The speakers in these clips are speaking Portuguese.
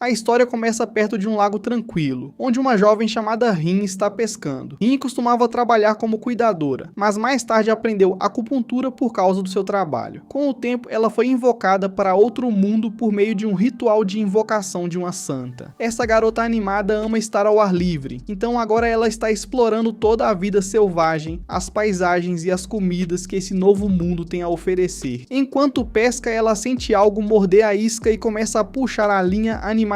A história começa perto de um lago tranquilo, onde uma jovem chamada Rin está pescando. Rin costumava trabalhar como cuidadora, mas mais tarde aprendeu acupuntura por causa do seu trabalho. Com o tempo, ela foi invocada para outro mundo por meio de um ritual de invocação de uma santa. Essa garota animada ama estar ao ar livre, então agora ela está explorando toda a vida selvagem, as paisagens e as comidas que esse novo mundo tem a oferecer. Enquanto pesca, ela sente algo morder a isca e começa a puxar a linha animadamente.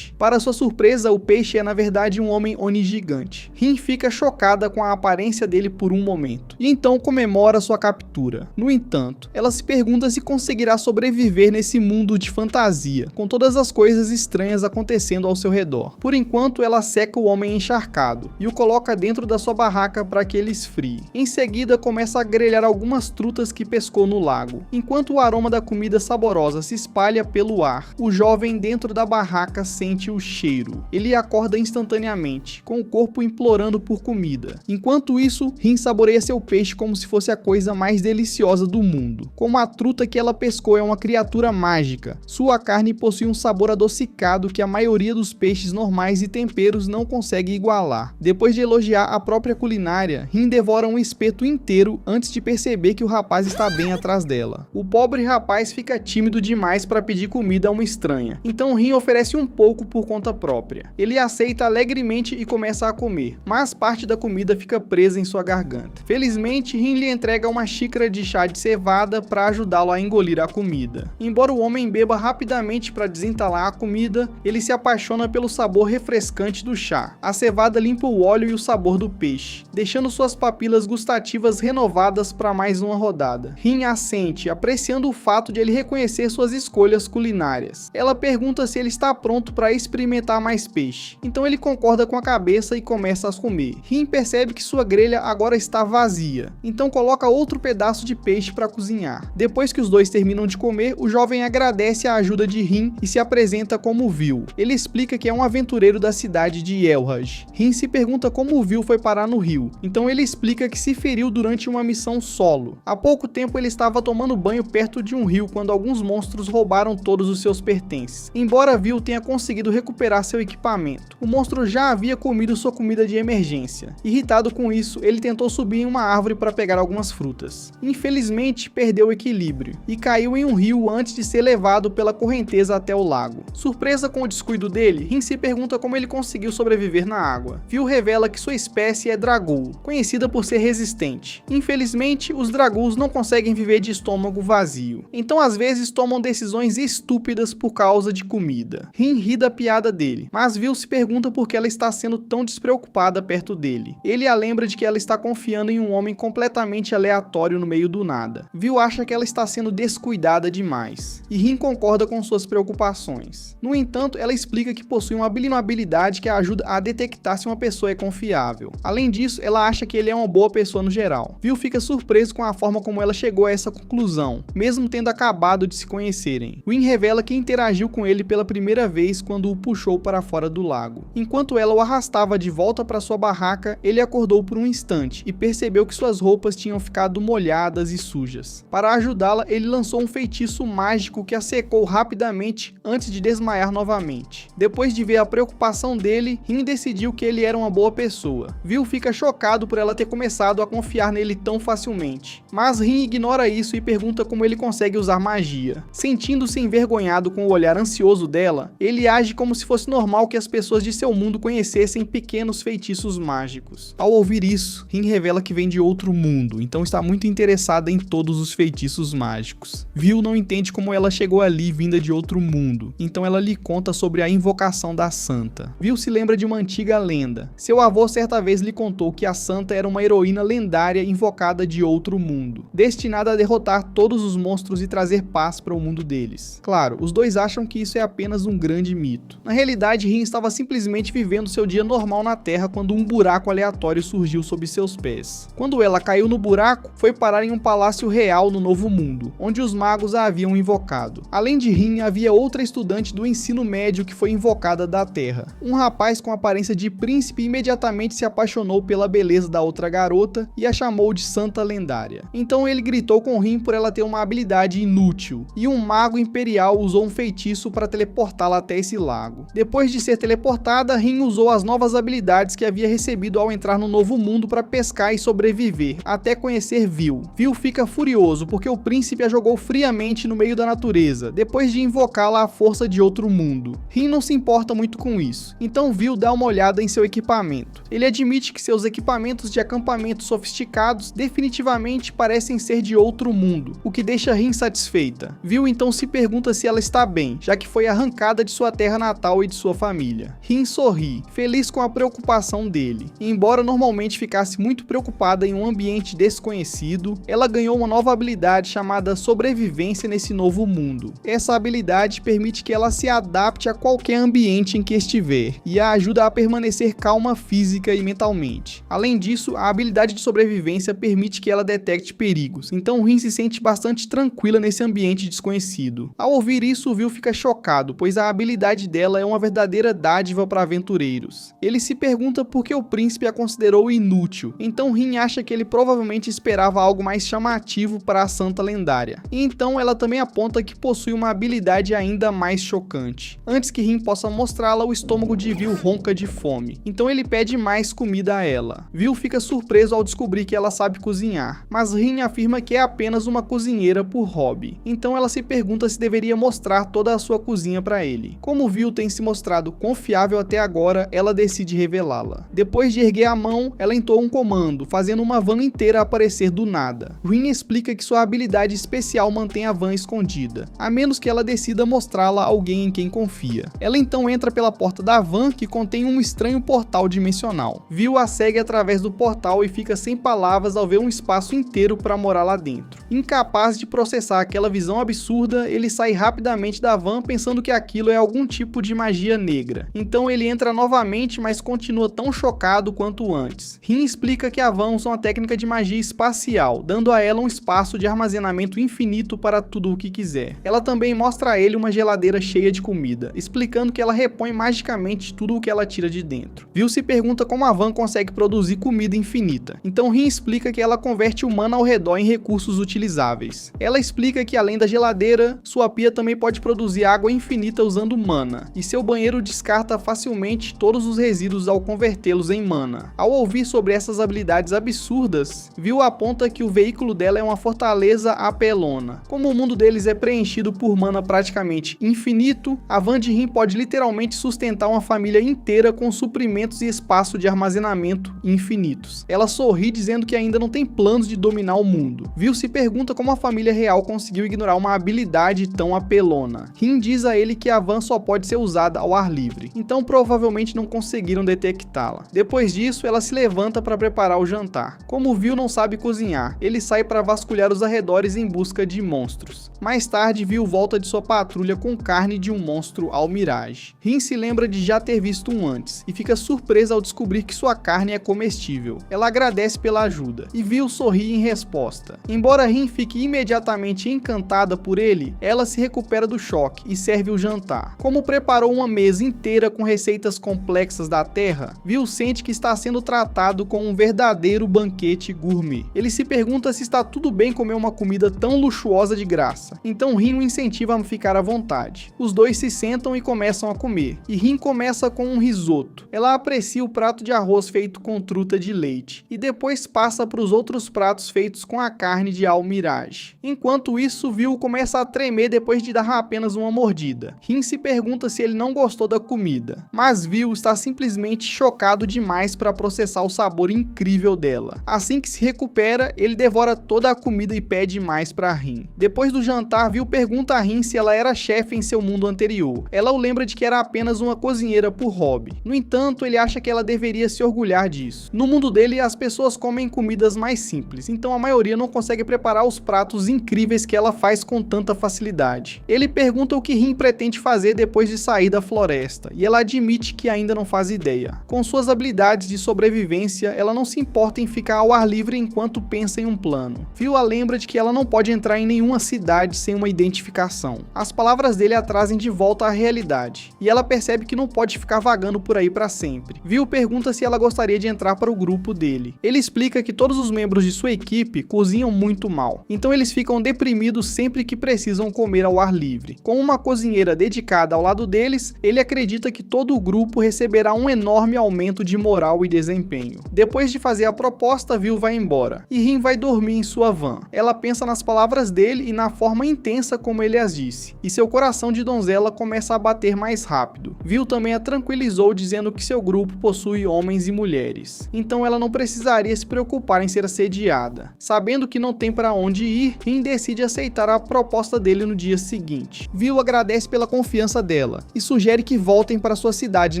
Para sua surpresa, o peixe é na verdade um homem Oni gigante. Rin fica chocada com a aparência dele por um momento, e então comemora sua captura. No entanto, ela se pergunta se conseguirá sobreviver nesse mundo de fantasia, com todas as coisas estranhas acontecendo ao seu redor. Por enquanto, ela seca o homem encharcado, e o coloca dentro da sua barraca para que ele esfrie. Em seguida, começa a grelhar algumas trutas que pescou no lago. Enquanto o aroma da comida saborosa se espalha pelo ar, o jovem dentro da barraca sente o cheiro. Ele acorda instantaneamente, com o corpo implorando por comida. Enquanto isso, Rin saboreia seu peixe como se fosse a coisa mais deliciosa do mundo. Como a truta que ela pescou é uma criatura mágica, sua carne possui um sabor adocicado que a maioria dos peixes normais e temperos não consegue igualar. Depois de elogiar a própria culinária, Rin devora um espeto inteiro antes de perceber que o rapaz está bem atrás dela. O pobre rapaz fica tímido demais para pedir comida a uma estranha, então Rin oferece um pouco por conta própria. Ele aceita alegremente e começa a comer, mas parte da comida fica presa em sua garganta. Felizmente, Rin lhe entrega uma xícara de chá de cevada para ajudá-lo a engolir a comida. Embora o homem beba rapidamente para desentalar a comida, ele se apaixona pelo sabor refrescante do chá. A cevada limpa o óleo e o sabor do peixe, deixando suas papilas gustativas renovadas para mais uma rodada. Rin assente, apreciando o fato de ele reconhecer suas escolhas culinárias. Ela pergunta se ele está pronto para experimentar mais peixe, então ele concorda com a cabeça e começa a comer. Rin percebe que sua grelha agora está vazia, então coloca outro pedaço de peixe para cozinhar. Depois que os dois terminam de comer, o jovem agradece a ajuda de Rin e se apresenta como Vil. Ele explica que é um aventureiro da cidade de Elraj. Rin se pergunta como o Vil foi parar no rio, então ele explica que se feriu durante uma missão solo. Há pouco tempo ele estava tomando banho perto de um rio quando alguns monstros roubaram todos os seus pertences. Embora Vil tenha conseguido recuperar seu equipamento, o monstro já havia comido sua comida de emergência. Irritado com isso, ele tentou subir em uma árvore para pegar algumas frutas. Infelizmente, perdeu o equilíbrio e caiu em um rio antes de ser levado pela correnteza até o lago. Surpresa com o descuido dele, Rin se pergunta como ele conseguiu sobreviver na água. Vil revela que sua espécie é Dragul, conhecida por ser resistente. Infelizmente, os Draguls não conseguem viver de estômago vazio, então às vezes tomam decisões estúpidas por causa de comida. Rin ri da piada dele, mas Vil se pergunta por que ela está sendo tão despreocupada perto dele. Ele a lembra de que ela está confiando em um homem completamente aleatório no meio do nada. Vil acha que ela está sendo descuidada demais, e Rin concorda com suas preocupações. No entanto, ela explica que possui uma habilidade que a ajuda a detectar se uma pessoa é confiável. Além disso, ela acha que ele é uma boa pessoa no geral. Vil fica surpreso com a forma como ela chegou a essa conclusão, mesmo tendo acabado de se conhecerem. Rin revela que interagiu com ele pela primeira vez quando o puxou para fora do lago. Enquanto ela o arrastava de volta para sua barraca, ele acordou por um instante e percebeu que suas roupas tinham ficado molhadas e sujas. Para ajudá-la, ele lançou um feitiço mágico que a secou rapidamente antes de desmaiar novamente. Depois de ver a preocupação dele, Rin decidiu que ele era uma boa pessoa. Vil fica chocado por ela ter começado a confiar nele tão facilmente, mas Rin ignora isso e pergunta como ele consegue usar magia. Sentindo-se envergonhado com o olhar ansioso dela, ele age como se fosse normal que as pessoas de seu mundo conhecessem pequenos feitiços mágicos. Ao ouvir isso, Rin revela que vem de outro mundo, então está muito interessada em todos os feitiços mágicos. Vil não entende como ela chegou ali vinda de outro mundo, então ela lhe conta sobre a invocação da santa. Vil se lembra de uma antiga lenda. Seu avô certa vez lhe contou que a santa era uma heroína lendária invocada de outro mundo, destinada a derrotar todos os monstros e trazer paz para o mundo deles. Claro, os dois acham que isso é apenas um grande mito. Na realidade, Rin estava simplesmente vivendo seu dia normal na Terra quando um buraco aleatório surgiu sob seus pés. Quando ela caiu no buraco, foi parar em um palácio real no Novo Mundo, onde os magos a haviam invocado. Além de Rin, havia outra estudante do ensino médio que foi invocada da Terra. Um rapaz com aparência de príncipe imediatamente se apaixonou pela beleza da outra garota e a chamou de Santa Lendária. Então ele gritou com Rin por ela ter uma habilidade inútil, e um mago imperial usou um feitiço para teleportar teleportá-la até esse lago. Depois de ser teleportada, Rin usou as novas habilidades que havia recebido ao entrar no novo mundo para pescar e sobreviver, até conhecer Vil. Vil fica furioso porque o príncipe a jogou friamente no meio da natureza, depois de invocá-la à força de outro mundo. Rin não se importa muito com isso, então Vil dá uma olhada em seu equipamento. Ele admite que seus equipamentos de acampamento sofisticados definitivamente parecem ser de outro mundo, o que deixa Rin satisfeita. Vil então se pergunta se ela está bem, já que foi arrancada de sua terra natal e de sua família. Rin sorri, feliz com a preocupação dele. E embora normalmente ficasse muito preocupada em um ambiente desconhecido, ela ganhou uma nova habilidade chamada sobrevivência nesse novo mundo. Essa habilidade permite que ela se adapte a qualquer ambiente em que estiver, e a ajuda a permanecer calma física e mentalmente. Além disso, a habilidade de sobrevivência permite que ela detecte perigos, então Rin se sente bastante tranquila nesse ambiente desconhecido. Ao ouvir isso, Vil fica chocado, pois a habilidade dela é uma verdadeira dádiva para aventureiros. Ele se pergunta por que o príncipe a considerou inútil, então Rin acha que ele provavelmente esperava algo mais chamativo para a santa lendária. E então ela também aponta que possui uma habilidade ainda mais chocante. Antes que Rin possa mostrá-la, o estômago de Vil ronca de fome, então ele pede mais comida a ela. Vil fica surpreso ao descobrir que ela sabe cozinhar, mas Rin afirma que é apenas uma cozinheira por hobby, então ela se pergunta se deveria mostrar toda a sua cozinha para ele. Como Vil tem se mostrado confiável até agora, ela decide revelá-la. Depois de erguer a mão, ela entoa um comando, fazendo uma van inteira aparecer do nada. Rin explica que sua habilidade especial mantém a van escondida, a menos que ela decida mostrá-la a alguém em quem confia. Ela então entra pela porta da van, que contém um estranho portal dimensional. Vil a segue através do portal e fica sem palavras ao ver um espaço inteiro para morar lá dentro. Incapaz de processar aquela visão absurda, ele sai rapidamente da van pensando que aquilo é algum tipo de magia negra. Então ele entra novamente, mas continua tão chocado quanto antes. Rin explica que a van usa uma técnica de magia espacial, dando a ela um espaço de armazenamento infinito para tudo o que quiser. Ela também mostra a ele uma geladeira cheia de comida, explicando que ela repõe magicamente tudo o que ela tira de dentro. Vil se pergunta como a van consegue produzir comida infinita, então Rin explica que ela converte o mana ao redor em recursos utilizáveis. Ela explica que além da geladeira, sua pia também pode produzir água infinita usando mana, e seu banheiro descarta facilmente todos os resíduos ao convertê-los em mana. Ao ouvir sobre essas habilidades absurdas, Vil aponta que o veículo dela é uma fortaleza apelona. Como o mundo deles é preenchido por mana praticamente infinito, a van de Rin pode literalmente sustentar uma família inteira com suprimentos e espaço de armazenamento infinitos. Ela sorri dizendo que ainda não tem planos de dominar o mundo. Vil se pergunta como a família real conseguiu ignorar uma habilidade tão apelona. Rin diz a ele que a van só pode ser usada ao ar livre, então provavelmente não conseguiram detectá-la. Depois disso, ela se levanta para preparar o jantar. Como Vil não sabe cozinhar, ele sai para vasculhar os arredores em busca de monstros. Mais tarde, Vil volta de sua patrulha com carne de um monstro almirage. Rin se lembra de já ter visto um antes, e fica surpresa ao descobrir que sua carne é comestível. Ela agradece pela ajuda, e Vil sorri em resposta. Embora Rin fique imediatamente encantada por ele, ela se recupera do choque e serve o jantar. Como preparou uma mesa inteira com receitas complexas da terra, Vil sente que está sendo tratado como um verdadeiro banquete gourmet. Ele se pergunta se está tudo bem comer uma comida tão luxuosa de graça, então Rin o incentiva a ficar à vontade. Os dois se sentam e começam a comer, e Rin começa com um risoto. Ela aprecia o prato de arroz feito com truta de leite, e depois passa para os outros pratos feitos com a carne de almirage. Enquanto isso, Vil começa a tremer depois de dar apenas uma mordida. Rin se pergunta se ele não gostou da comida, mas Vil está simplesmente chocado demais para processar o sabor incrível dela. Assim que se recupera, ele devora toda a comida e pede mais para Rin. Depois do jantar, Vil pergunta a Rin se ela era chefe em seu mundo anterior. Ela o lembra de que era apenas uma cozinheira por hobby. No entanto, ele acha que ela deveria se orgulhar disso. No mundo dele, as pessoas comem comidas mais simples, então a maioria não consegue preparar os pratos incríveis que ela faz com tanta facilidade. Ele pergunta o que Rin pretende fazer depois de sair da floresta, e ela admite que ainda não faz ideia. Com suas habilidades de sobrevivência, ela não se importa em ficar ao ar livre enquanto pensa em um plano. Vil a lembra de que ela não pode entrar em nenhuma cidade sem uma identificação. As palavras dele a trazem de volta à realidade, e ela percebe que não pode ficar vagando por aí para sempre. Vil pergunta se ela gostaria de entrar para o grupo dele. Ele explica que todos os membros de sua equipe cozinham muito mal, então eles ficam deprimidos sempre que precisam comer ao ar livre. Com uma cozinheira dedicada ao lado deles, ele acredita que todo o grupo receberá um enorme aumento de moral e desempenho. Depois de fazer a proposta, Vil vai embora, e Rin vai dormir em sua van. Ela pensa nas palavras dele e na forma intensa como ele as disse, e seu coração de donzela começa a bater mais rápido. Vil também a tranquilizou dizendo que seu grupo possui homens e mulheres, então ela não precisaria se preocupar em ser assediada. Sabendo que não tem para onde ir, Rin decide aceitar a proposta dele no dia seguinte. Vil agradece pela confiança dela e sugere que voltem para sua cidade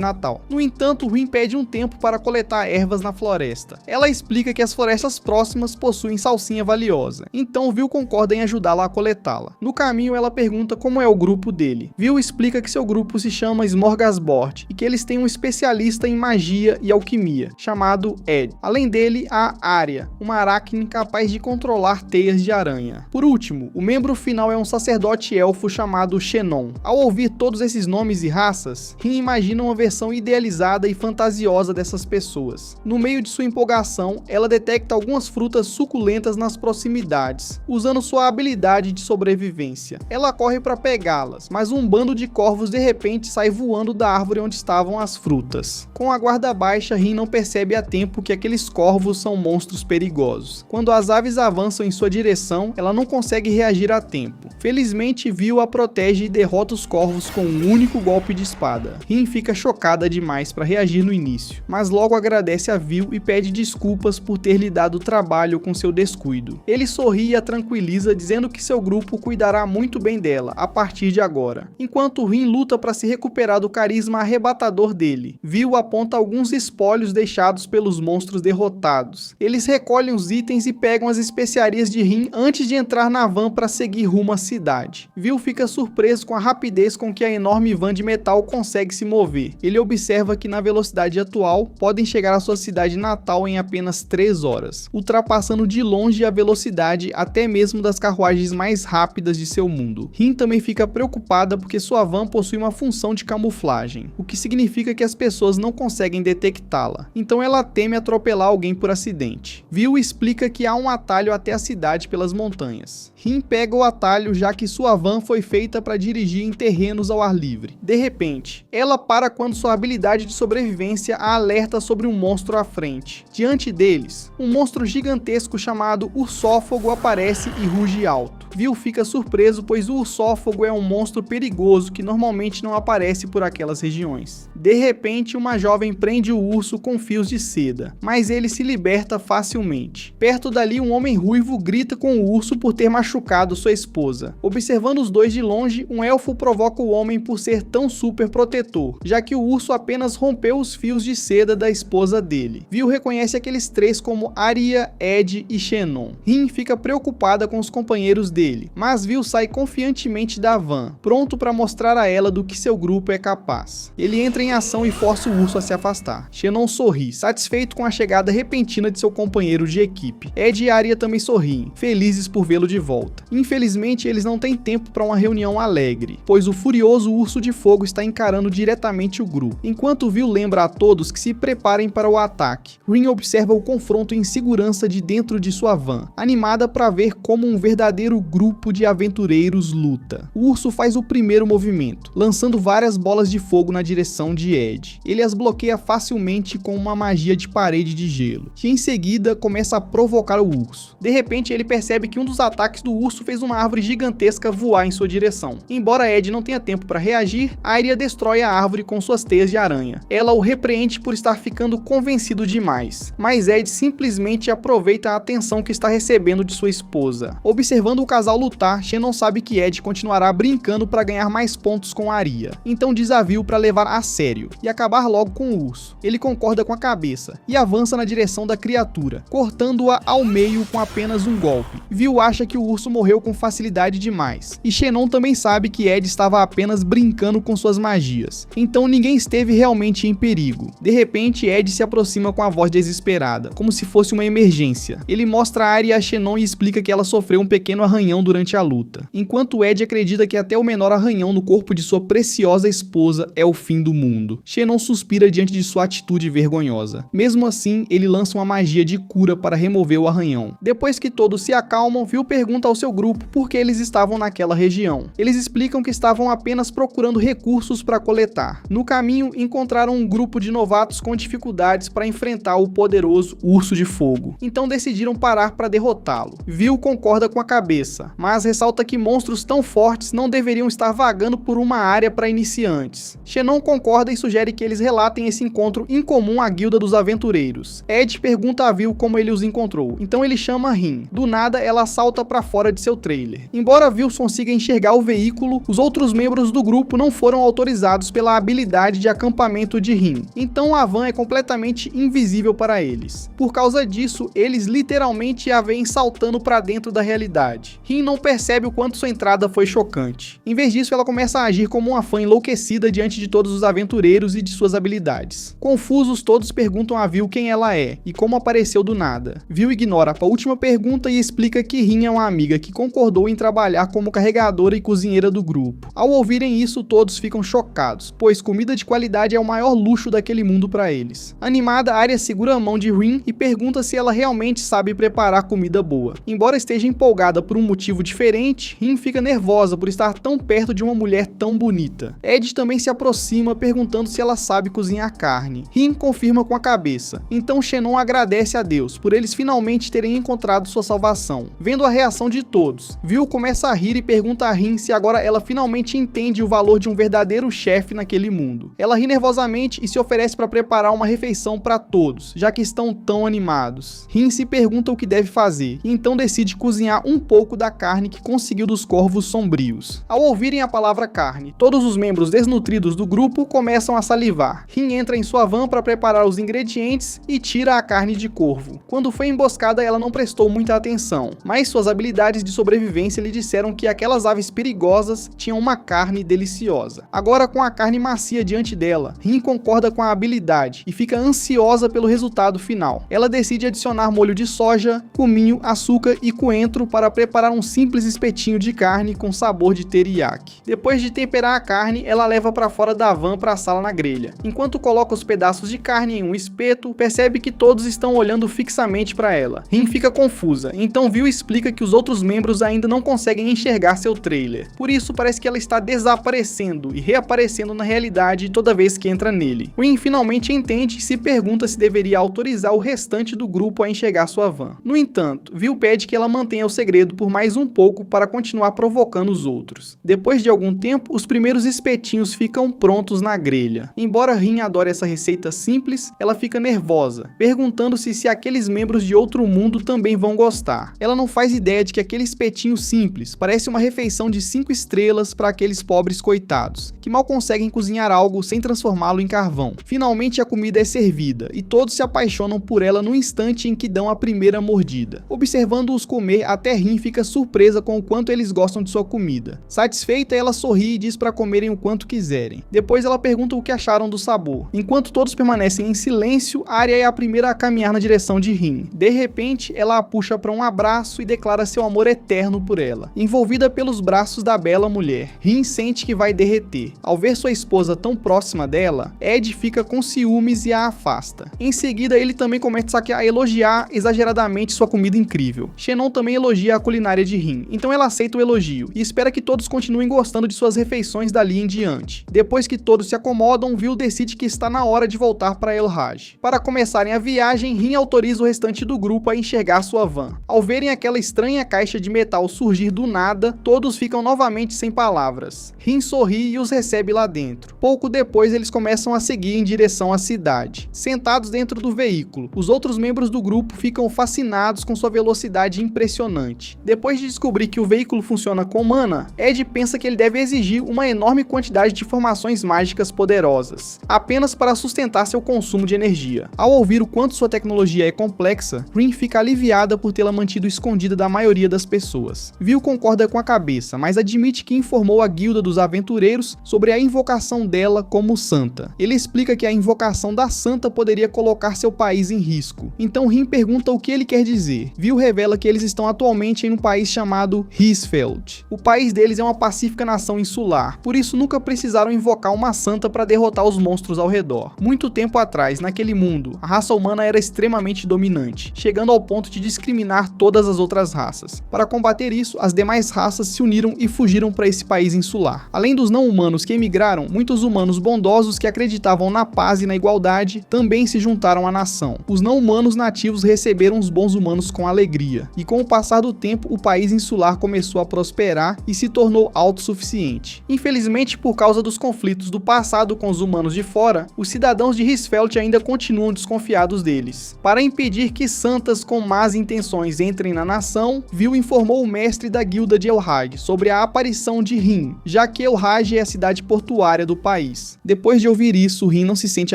natal. No entanto, Rin pede um tempo para coletar ervas na floresta. Ela explica que as florestas próximas possuem salsinha valiosa, então Vil concorda em ajudá-la a coletá-la. No caminho, ela pergunta como é o grupo dele. Vil explica que seu grupo se chama Smorgasbord e que eles têm um especialista em magia e alquimia, chamado Ed. Além dele, há Arya, uma aracne capaz de controlar teias de aranha. Por último, o membro final é um sacerdote elfo chamado Xenon. Ao ouvir todos esses nomes e raças, Rin imagina uma versão idealizada e fantasiosa dessas pessoas. No meio de sua empolgação, ela detecta algumas frutas suculentas nas proximidades, usando sua habilidade de sobrevivência. Ela corre para pegá-las, mas um bando de corvos de repente sai voando da árvore onde estavam as frutas. Com a guarda baixa, Rin não percebe a tempo que aqueles corvos são monstros perigosos. Quando as aves avançam em sua direção, ela não consegue reagir a tempo. Felizmente, Vil a protege e derrota os corvos com um único golpe de espada. Rin fica chocada demais para reagir no início, mas logo agradece a Vil e pede desculpas por ter lhe dado trabalho com seu descuido. Ele sorri e a tranquiliza, dizendo que seu grupo cuidará muito bem dela a partir de agora. Enquanto Rin luta para se recuperar do carisma arrebatador dele, Vil aponta alguns espólios deixados pelos monstros derrotados. Eles recolhem os itens e pegam as especiarias de Rin antes de entrar na van para seguir rumo à cidade. Vil fica surpreso com a rapidez com que a enorme van de metal consegue se mover. Ele observa que na velocidade atual, podem chegar à sua cidade natal em apenas 3 horas, ultrapassando de longe a velocidade até mesmo das carruagens mais rápidas de seu mundo. Rin também fica preocupada porque sua van possui uma função de camuflagem, o que significa que as pessoas não conseguem detectá-la, então ela teme atropelar alguém por acidente. Vil explica que há um atalho até a cidade pelas montanhas. Rin pega o atalho já que sua van foi feita para dirigir em terrenos ao ar livre. De repente, ela para quando sua habilidade de sobrevivência a alerta sobre um monstro à frente. Diante deles, um monstro gigantesco chamado Ursófago aparece e ruge alto. Vil fica surpreso, pois o Ursófago é um monstro perigoso que normalmente não aparece por aquelas regiões. De repente, uma jovem prende o urso com fios de seda, mas ele se liberta facilmente. Perto dali, um homem ruivo grita com o urso por ter machucado sua esposa. Observando os dois de longe, um elfo provoca o homem por ser tão super protetor, já que o urso apenas rompeu os fios de seda da esposa dele. Vil reconhece aqueles três como Arya, Ed e Xenon. Rin fica preocupada com os companheiros dele, mas Vil sai confiantemente da van, pronto para mostrar a ela do que seu grupo é capaz. Ele entra em ação e força o urso a se afastar. Xenon sorri, satisfeito com a chegada repentina de seu companheiro de equipe. Ed e Arya também sorriem, felizes por vê-lo de volta. Infelizmente, eles não têm tempo para uma reunião alegre, pois o furioso urso de fogo está encarando diretamente o grupo. Enquanto Vil lembra a todos que se preparem para o ataque, Rin observa o confronto em segurança de dentro de sua van, animada para ver como um verdadeiro grupo de aventureiros luta. O urso faz o primeiro movimento, lançando várias bolas de fogo na direção de Ed. Ele as bloqueia facilmente com uma magia de parede de gelo, que em seguida começa a provocar o urso. De repente, ele percebe que um dos ataques do urso fez uma árvore gigantesca voar em sua direção. Embora Ed não tenha tempo para reagir, Arya destrói a árvore com suas teias de aranha. Ela o repreende por estar ficando convencido demais, mas Ed simplesmente aproveita a atenção que está recebendo de sua esposa. Observando o casal lutar, Xenon sabe que Ed continuará brincando para ganhar mais pontos com Arya, então desafio para levar a sério e acabar logo com o urso. Ele concorda com a cabeça e avança na direção da criatura, cortando-a ao meio com apenas um golpe. Vil acha que o urso morreu com facilidade demais, e Xenon também sabe que Ed estava apenas brincando com suas magias, então ninguém esteve realmente em perigo. De repente, Ed se aproxima com a voz desesperada, como se fosse uma emergência. Ele mostra a Arya a Xenon e explica que ela sofreu um pequeno arranhão durante a luta, enquanto Ed acredita que até o menor arranhão no corpo de sua preciosa esposa é o fim do mundo. Xenon suspira diante de sua atitude vergonhosa. Mesmo assim, ele lança uma magia de cura para remover o arranhão. Depois que todos se acalmam, Vil pergunta ao seu grupo por que eles estavam naquela região. Eles explicam que estavam estavam apenas procurando recursos para coletar. No caminho, encontraram um grupo de novatos com dificuldades para enfrentar o poderoso Urso de Fogo. Então decidiram parar para derrotá-lo. Vil concorda com a cabeça, mas ressalta que monstros tão fortes não deveriam estar vagando por uma área para iniciantes. Xenon concorda e sugere que eles relatem esse encontro incomum à Guilda dos Aventureiros. Ed pergunta a Vil como ele os encontrou, então ele chama Rin. Do nada, ela salta para fora de seu trailer. Embora Vil consiga enxergar o veículo, os outros membros do grupo não foram autorizados pela habilidade de acampamento de Rin, então a van é completamente invisível para eles. Por causa disso, eles literalmente a veem saltando para dentro da realidade. Rin não percebe o quanto sua entrada foi chocante. Em vez disso, ela começa a agir como uma fã enlouquecida diante de todos os aventureiros e de suas habilidades. Confusos, todos perguntam a Vil quem ela é e como apareceu do nada. Vil ignora a última pergunta e explica que Rin é uma amiga que concordou em trabalhar como carregadora e cozinheira do grupo. Ao ouvirem isso, todos ficam chocados, pois comida de qualidade é o maior luxo daquele mundo para eles. Animada, Arya segura a mão de Rin e pergunta se ela realmente sabe preparar comida boa. Embora esteja empolgada por um motivo diferente, Rin fica nervosa por estar tão perto de uma mulher tão bonita. Ed também se aproxima perguntando se ela sabe cozinhar carne. Rin confirma com a cabeça. Então Xenon agradece a Deus por eles finalmente terem encontrado sua salvação. Vendo a reação de todos, Vil começa a rir e pergunta a Rin se agora ela finalmente entende o valor de um verdadeiro chefe naquele mundo. Ela ri nervosamente e se oferece para preparar uma refeição para todos, já que estão tão animados. Rin se pergunta o que deve fazer e então decide cozinhar um pouco da carne que conseguiu dos corvos sombrios. Ao ouvirem a palavra carne, todos os membros desnutridos do grupo começam a salivar. Rin entra em sua van para preparar os ingredientes e tira a carne de corvo. Quando foi emboscada, ela não prestou muita atenção, mas suas habilidades de sobrevivência lhe disseram que aquelas aves perigosas tinham uma carne deliciosa. Agora, com a carne macia diante dela, Rin concorda com a habilidade e fica ansiosa pelo resultado final. Ela decide adicionar molho de soja, cominho, açúcar e coentro para preparar um simples espetinho de carne com sabor de teriyaki. Depois de temperar a carne, ela leva para fora da van para a sala na grelha. Enquanto coloca os pedaços de carne em um espeto, percebe que todos estão olhando fixamente para ela. Rin fica confusa, então Vil explica que os outros membros ainda não conseguem enxergar seu trailer. Por isso, parece que ela está desaparecendo e reaparecendo na realidade toda vez que entra nele. Rin finalmente entende e se pergunta se deveria autorizar o restante do grupo a enxergar sua van. No entanto, Vil pede que ela mantenha o segredo por mais um pouco para continuar provocando os outros. Depois de algum tempo, os primeiros espetinhos ficam prontos na grelha. Embora Rin adore essa receita simples, ela fica nervosa, perguntando-se se aqueles membros de outro mundo também vão gostar. Ela não faz ideia de que aquele espetinho simples parece uma refeição de 5 estrelas para aqueles pobres coitados, que mal conseguem cozinhar algo sem transformá-lo em carvão. Finalmente a comida é servida, e todos se apaixonam por ela no instante em que dão a primeira mordida. Observando-os comer, até Rin fica surpresa com o quanto eles gostam de sua comida. Satisfeita, ela sorri e diz para comerem o quanto quiserem. Depois ela pergunta o que acharam do sabor. Enquanto todos permanecem em silêncio, Arya é a primeira a caminhar na direção de Rin. De repente, ela a puxa para um abraço e declara seu amor eterno por ela. Envolvida pelos braços da bela mulher, Rin sente que vai derreter. Ao ver sua esposa tão próxima dela, Ed fica com ciúmes e a afasta. Em seguida, ele também começa a elogiar exageradamente sua comida incrível. Xenon também elogia a culinária de Rin, então ela aceita o elogio e espera que todos continuem gostando de suas refeições dali em diante. Depois que todos se acomodam, Vil decide que está na hora de voltar para El Hajj. Para começarem a viagem, Rin autoriza o restante do grupo a enxergar sua van. Ao verem aquela estranha caixa de metal surgir do nada, todos ficam novamente sem palavras. Rin sorri e os recebe lá dentro. Pouco depois, eles começam a seguir em direção à cidade. Sentados dentro do veículo, os outros membros do grupo ficam fascinados com sua velocidade impressionante. Depois de descobrir que o veículo funciona com mana, Ed pensa que ele deve exigir uma enorme quantidade de formações mágicas poderosas, apenas para sustentar seu consumo de energia. Ao ouvir o quanto sua tecnologia é complexa, Rin fica aliviada por tê-la mantido escondida da maioria das pessoas. Vil concorda com a cabeça, mas admite que informou a Guilda dos Aventureiros sobre a invocação dela como santa. Ele explica que a invocação da santa poderia colocar seu país em risco. Então Rin pergunta o que ele quer dizer. Vil revela que eles estão atualmente em um país chamado Hisfeld. O país deles é uma pacífica nação insular, por isso nunca precisaram invocar uma santa para derrotar os monstros ao redor. Muito tempo atrás, naquele mundo, a raça humana era extremamente dominante, chegando ao ponto de discriminar todas as outras raças. Para combater isso, as demais raças se uniram e fugiram para esse país insular. Além dos não-humanos que emigraram, muitos humanos bondosos que acreditavam na paz e na igualdade também se juntaram à nação. Os não-humanos nativos receberam os bons humanos com alegria, e com o passar do tempo o país insular começou a prosperar e se tornou autossuficiente. Infelizmente, por causa dos conflitos do passado com os humanos de fora, os cidadãos de Hisfeld ainda continuam desconfiados deles. Para impedir que santas com más intenções entrem na nação, Vil informou o mestre da guilda de Elraj sobre a aparição de Rin, já que Elraj é a cidade portuária do país. Depois de ouvir isso, Rin não se sente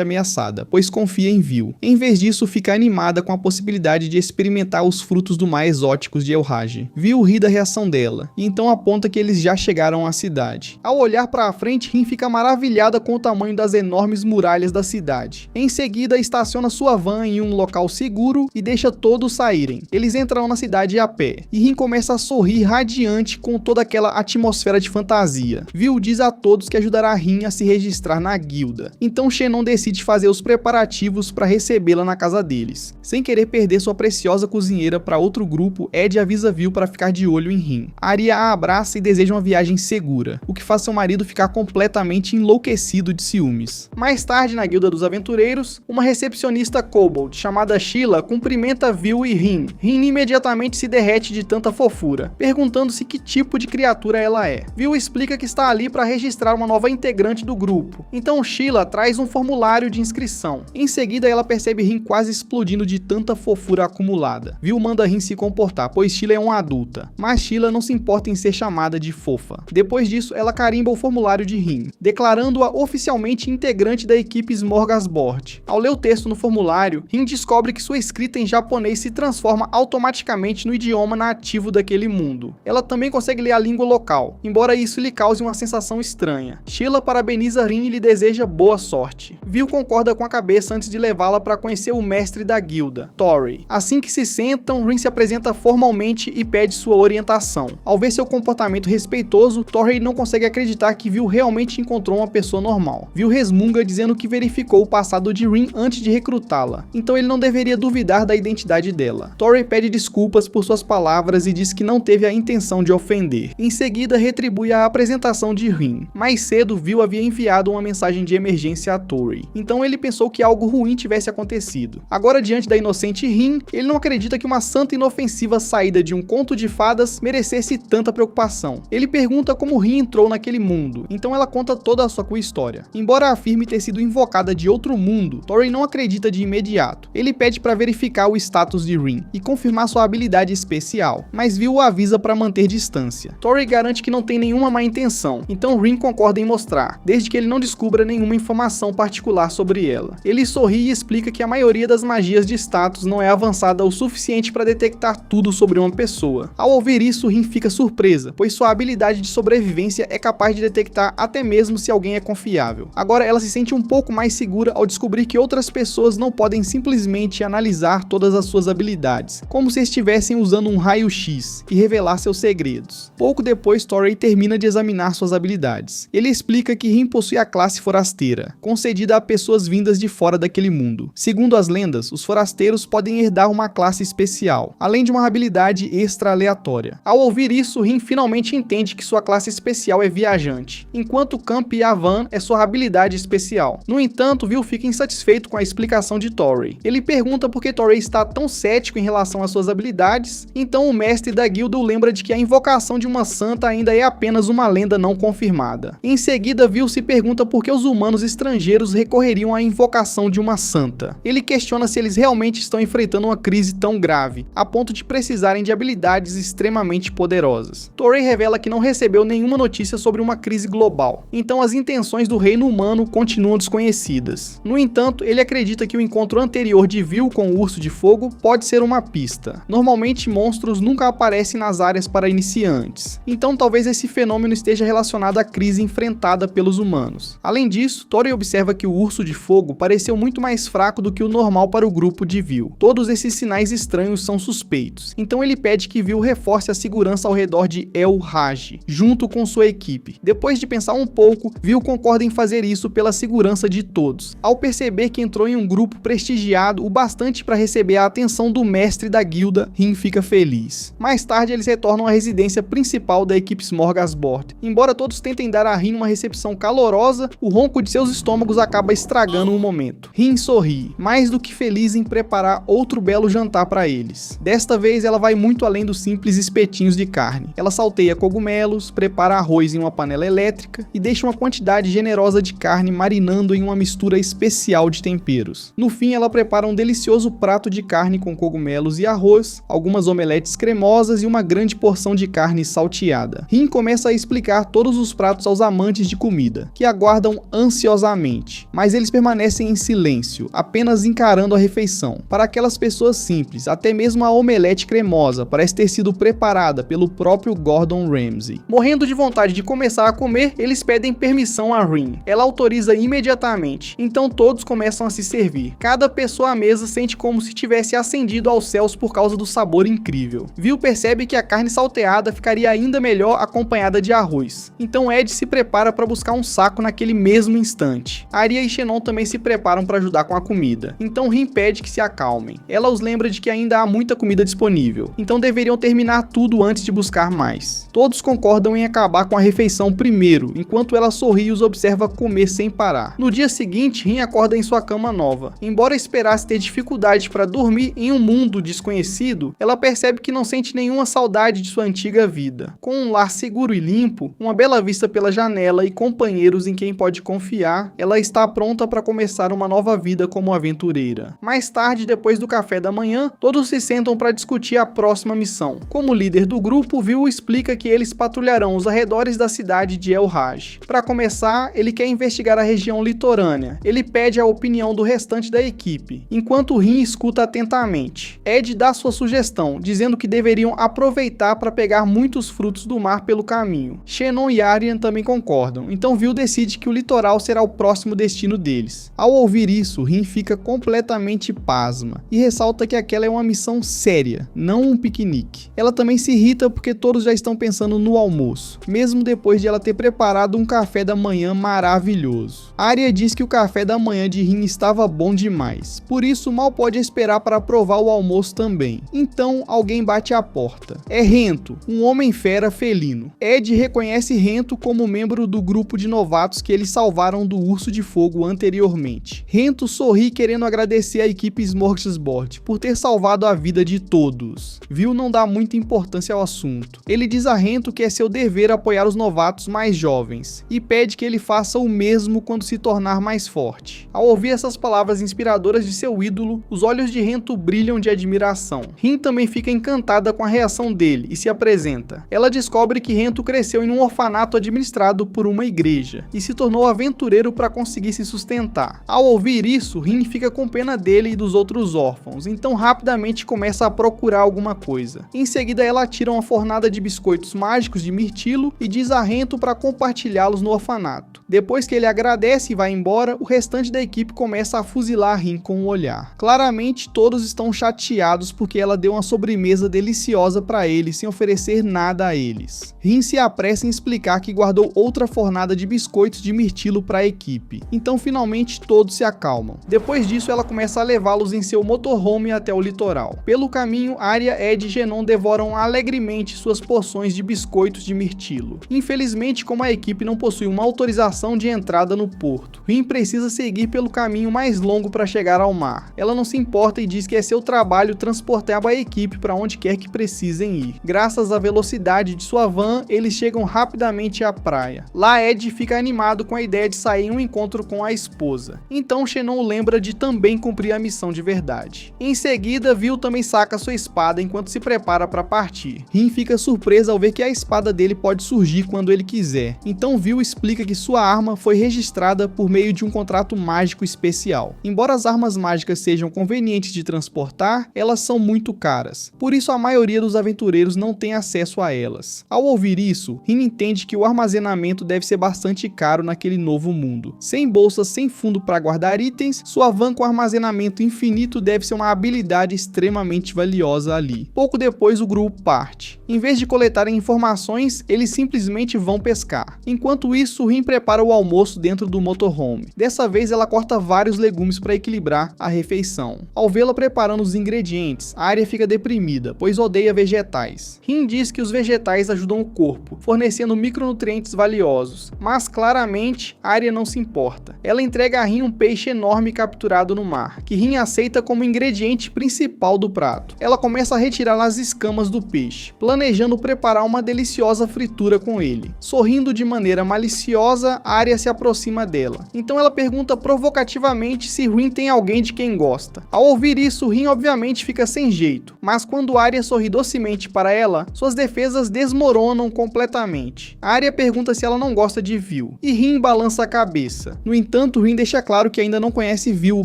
ameaçada, pois confia em Vil. Em vez disso, fica animada com a possibilidade de experimentar os frutos do mar exóticos de Elraj. Vil ri da reação dela, e então aponta que eles já chegaram à cidade. Ao olhar para frente, Rin fica maravilhada com o tamanho das enormes muralhas da cidade. Em seguida, estaciona sua van em um local seguro e deixa todos saírem. Eles entram na cidade a pé, e Rin começa a sorrir radiante com toda aquela atmosfera de fantasia. Vil diz a todos que ajudará Rin a se registrar na guilda. Então Xenon decide fazer os preparativos para recebê-la na casa deles. Sem querer perder sua preciosa cozinheira para outro grupo, Ed avisa Vil para ficar de olho em Rin. Arya a abraça e deseja uma viagem segura, o que faz seu marido ficar completamente enlouquecido de ciúmes. Mais tarde, na Guilda dos Aventureiros, uma recepcionista kobold chamada Sheila cumprimenta Vil e Rin. Rin imediatamente se derrete de tanta fofura, perguntando-se que tipo de criatura ela é. Vil explica que está ali para registrar uma nova integrante do grupo. Então Sheila traz um formulário de inscrição. Em seguida, ela percebe Rin quase explodindo de tanta fofura acumulada. Vil manda Rin se comportar, pois Sheila é uma adulta, mas Sheila não se importa em ser chamada de fofa. Depois disso, ela carimba o formulário de Rin, declarando-a oficialmente integrante da equipe Smorgasbord. Ao ler o texto no formulário, Rin descobre que sua escrita em japonês se transforma automaticamente no idioma nativo daquele mundo. Ela também consegue ler a língua local, embora isso lhe cause uma sensação estranha. Sheila parabeniza Rin e lhe deseja boa sorte. Vil concorda com a cabeça antes de levá-la para conhecer o mestre da guilda, Torri. Assim que se sentam, Rin se apresenta formalmente e pede sua orientação. Ao ver seu comportamento respeitoso, Torri não consegue acreditar que Vil realmente encontrou uma pessoa normal. Vil resmunga dizendo que verificou o passado de Rin antes de recrutá-la, então ele não deveria duvidar da identidade dela. Torri pede desculpas por suas palavras e diz que não teve a intenção de ofender. Em seguida, retribui a apresentação de Rin. Mais cedo, Vil havia enviado uma mensagem de emergência a Torri, então ele pensou que algo ruim tivesse acontecido. Agora, diante da inocente Rin, ele não acredita que uma santa inofensiva saída de um conto de fadas merecesse tanta preocupação. Ele pergunta como Rin entrou naquele mundo, então ela conta toda a sua história. Embora afirme ter sido invocada de outro mundo, Torri não acredita de imediato. Ele pede para verificar o status de Rin e confirmar sua habilidade especial, mas Vil o avisa para manter distância. Torri garante que não tem nenhuma má intenção, então Rin concorda em mostrar, desde que ele não descubra nenhuma informação particular sobre ela. Ele sorri e explica que a maioria das magias de status não é avançada o suficiente para detectar tudo sobre uma pessoa. Ao ouvir isso, Rin fica surpresa, pois sua habilidade de sobrevivência é capaz de detectar até mesmo se alguém é confiável. Agora ela se sente um pouco mais segura ao descobrir que outras pessoas não podem simplesmente analisar todas as suas habilidades, como se estivessem usando um raio-x e revelar seus segredos. Pouco depois, Torri termina de examinar suas habilidades. Ele explica que Rin possui a classe forasteira, concedida a pessoas vindas de fora daquele mundo. Segundo as lendas, os forasteiros podem herdar uma classe especial, além de uma habilidade extra aleatória. Ao ouvir isso, Rin finalmente entende que sua classe especial é viajante, enquanto Camp Yavan é sua habilidade especial. No entanto, Vil fica insatisfeito com a explicação de Torri. Ele pergunta por que Torri está tão cético em relação às suas habilidades, então o mestre da guilda o lembra de que a invocação de uma santa ainda é apenas uma lenda não confirmada. Em seguida, Vil se pergunta por que os humanos estrangeiros recorreriam à invocação de uma santa. Ele questiona se eles realmente estão enfrentando uma crise tão grave, a ponto de precisarem de habilidades extremamente poderosas. Torri revela que não recebeu nenhuma notícia sobre uma crise global, então as intenções do reino humano continuam desconhecidas. No entanto, ele acredita que o encontro anterior de Vil com o Urso de Fogo pode ser uma pista. Normalmente, monstros nunca aparecem nas áreas para iniciantes, então talvez esse fenômeno esteja relacionado à crise enfrentada pelos humanos. Além disso, Torri observa que o Urso de Fogo pareceu muito mais fraco do que o normal para o grupo de Vil. Todos esses sinais estranhos são suspeitos, então ele pede que Vil reforce a segurança ao redor de Elraj, junto com sua equipe. Depois de pensar um pouco, Vil concorda em fazer isso pela segurança de todos. Ao perceber que entrou em um grupo prestigiado o bastante para receber a atenção do mestre da guilda, Rin fica feliz. Mais tarde, eles retornam à residência principal da equipe Smorgasbord Smorgasbord. Embora todos tentem dar a Rin uma recepção calorosa, o ronco de seus estômagos acaba estragando o momento. Rin sorri, mais do que feliz em preparar outro belo jantar para eles. Desta vez ela vai muito além dos simples espetinhos de carne. Ela salteia cogumelos, prepara arroz em uma panela elétrica e deixa uma quantidade generosa de carne marinando em uma mistura especial de temperos. No fim, ela prepara um delicioso prato de carne com cogumelos e arroz, algumas omeletes cremosas e uma grande porção de carne salteada. Rin começa a explicar todos os pratos aos amantes de comida, que aguardam ansiosamente, mas eles permanecem em silêncio, apenas encarando a refeição. Para aquelas pessoas simples, até mesmo a omelete cremosa parece ter sido preparada pelo próprio Gordon Ramsay. Morrendo de vontade de começar a comer, eles pedem permissão a Rin. Ela autoriza imediatamente, então todos começam a se servir. Cada pessoa à mesa sente como se tivesse ascendido aos céus por causa do sabor incrível. Vil percebe que a carne salteada ficaria ainda melhor acompanhada de arroz, então Ed se prepara para buscar um saco naquele mesmo instante. Arya e Shannon também se preparam para ajudar com a comida, então Rin pede que se acalmem. Ela os lembra de que ainda há muita comida disponível, então deveriam terminar tudo antes de buscar mais. Todos concordam em acabar com a refeição primeiro, enquanto ela sorri e os observa comer sem parar. No dia seguinte, Rin acorda em sua cama nova. Embora esperasse ter dificuldade para dormir em um mundo desconhecido, ela percebe que não sente nenhuma saudade de sua antiga vida. Com um lar seguro e limpo, uma bela vista pela janela e companheiros em quem pode confiar, ela está pronta para começar uma nova vida como aventureira. Mais tarde, depois do café da manhã, todos se sentam para discutir a próxima missão. Como líder do grupo, Vil explica que eles patrulharão os arredores da cidade de El Raj. Para começar, ele quer investigar a região litorânea. Ele pede a opinião do restante da equipe, enquanto Rin escuta atentamente. Ed dá sua sugestão, dizendo que deveriam aproveitar para pegar muitos frutos do mar pelo caminho. Shannon e Arya também concordam, então Vil decide que o litoral será o próximo destino deles. Ao ouvir isso, Rin fica completamente pasma e ressalta que aquela é uma missão séria, não um piquenique. Ela também se irrita porque todos já estão pensando no almoço, mesmo depois de ela ter preparado um café da manhã maravilhoso. Arya diz que o café da manhã de Rin estava bom demais, por isso mal pode esperar para provar o almoço também. Então alguém bate à porta. É Rento, um homem-fera felino. Ed reconhece Rento como membro do grupo de novatos que eles salvaram do Urso de Fogo anteriormente. Rento sorri querendo agradecer a equipe Smorgasbord por ter salvado a vida de todos. Vil não dá muita importância ao assunto. Ele diz a Rento que é seu dever apoiar os novatos mais jovens e pede que ele faça o mesmo quando se tornar mais forte. Ao ouvir essas palavras inspiradoras de seu ídolo, os olhos de Rento brilham de admiração. Rin também fica encantada com a reação dele e se apresenta. Ela descobre que Rento cresceu em um orfanato administrado por uma igreja e se tornou aventureiro para conseguir se sustentar. Ao ouvir isso, Rin fica com pena dele e dos outros órfãos, então rapidamente começa a procurar alguma coisa. Em seguida, ela tira uma fornada de biscoitos mágicos de mirtilo e diz a Rento para compartilhá-los no orfanato. Depois que ele agradece e vai embora, o restante da equipe começa a fuzilar Rin com o olhar. Claramente, todos estão chateados porque ela deu uma sobremesa deliciosa para eles sem oferecer nada a eles. Rin se apressa em explicar que guardou outra fornada de biscoitos de mirtilo para a equipe. Então, finalmente, todos se acalmam. Depois disso, ela começa a levá-los em seu motorhome até o litoral. Pelo caminho, Arya, Ed e Shannon devoram alegremente suas porções de biscoitos de mirtilo. Infelizmente, como a equipe não possui uma autorização de entrada no porto, Rin precisa seguir pelo caminho mais longo para chegar ao mar. Ela não se importa e diz que é seu trabalho transportar a equipe para onde quer que precisem ir. Graças à velocidade de sua van, eles chegam rapidamente à praia. Lá, Ed fica animado com a ideia de sair em um encontro com a esposa. Então, Shannon o lembra de também cumprir a missão de verdade. Em seguida, Vil também saca sua espada enquanto se prepara para partir. Rin fica surpresa ao ver que a espada dele pode surgir quando ele quiser. Então, Vil explica que sua arma foi registrada por meio de um contrato mágico especial. Embora as armas mágicas sejam convenientes de transportar, elas são muito caras. Por isso, a maioria dos aventureiros não tem acesso a elas. Ao ouvir isso, Rin entende que o armazenamento deve ser bastante caro naquele novo mundo. Sem bolsas, sem fundo para guardar itens, sua van com armazenamento infinito deve ser uma habilidade extremamente valiosa ali. Pouco depois, o grupo parte. Em vez de coletarem informações, eles simplesmente vão pescar. Enquanto isso, Rin prepara o almoço dentro do motorhome. Dessa vez ela corta vários legumes para equilibrar a refeição. Ao vê-la preparando os ingredientes, Arya fica deprimida, pois odeia vegetais. Rin diz que os vegetais ajudam o corpo, fornecendo micronutrientes valiosos, mas claramente Arya não se importa. Ela entrega a Rin um peixe enorme capturado no mar, que Rin aceita como ingrediente principal do prato. Ela começa a retirar as escamas do peixe, planejando preparar uma deliciosa fritura com ele. Sorrindo de maneira maliciosa, Arya se aproxima dela. Então ela pergunta provocativamente se Rin tem alguém de quem gosta. Ao ouvir isso, Rin obviamente fica sem jeito, mas quando Arya sorri docemente para ela, suas defesas desmoronam completamente. Arya pergunta se ela não gosta de Vil, e Rin balança a cabeça. No entanto, Rin deixa claro que ainda não conhece Vil o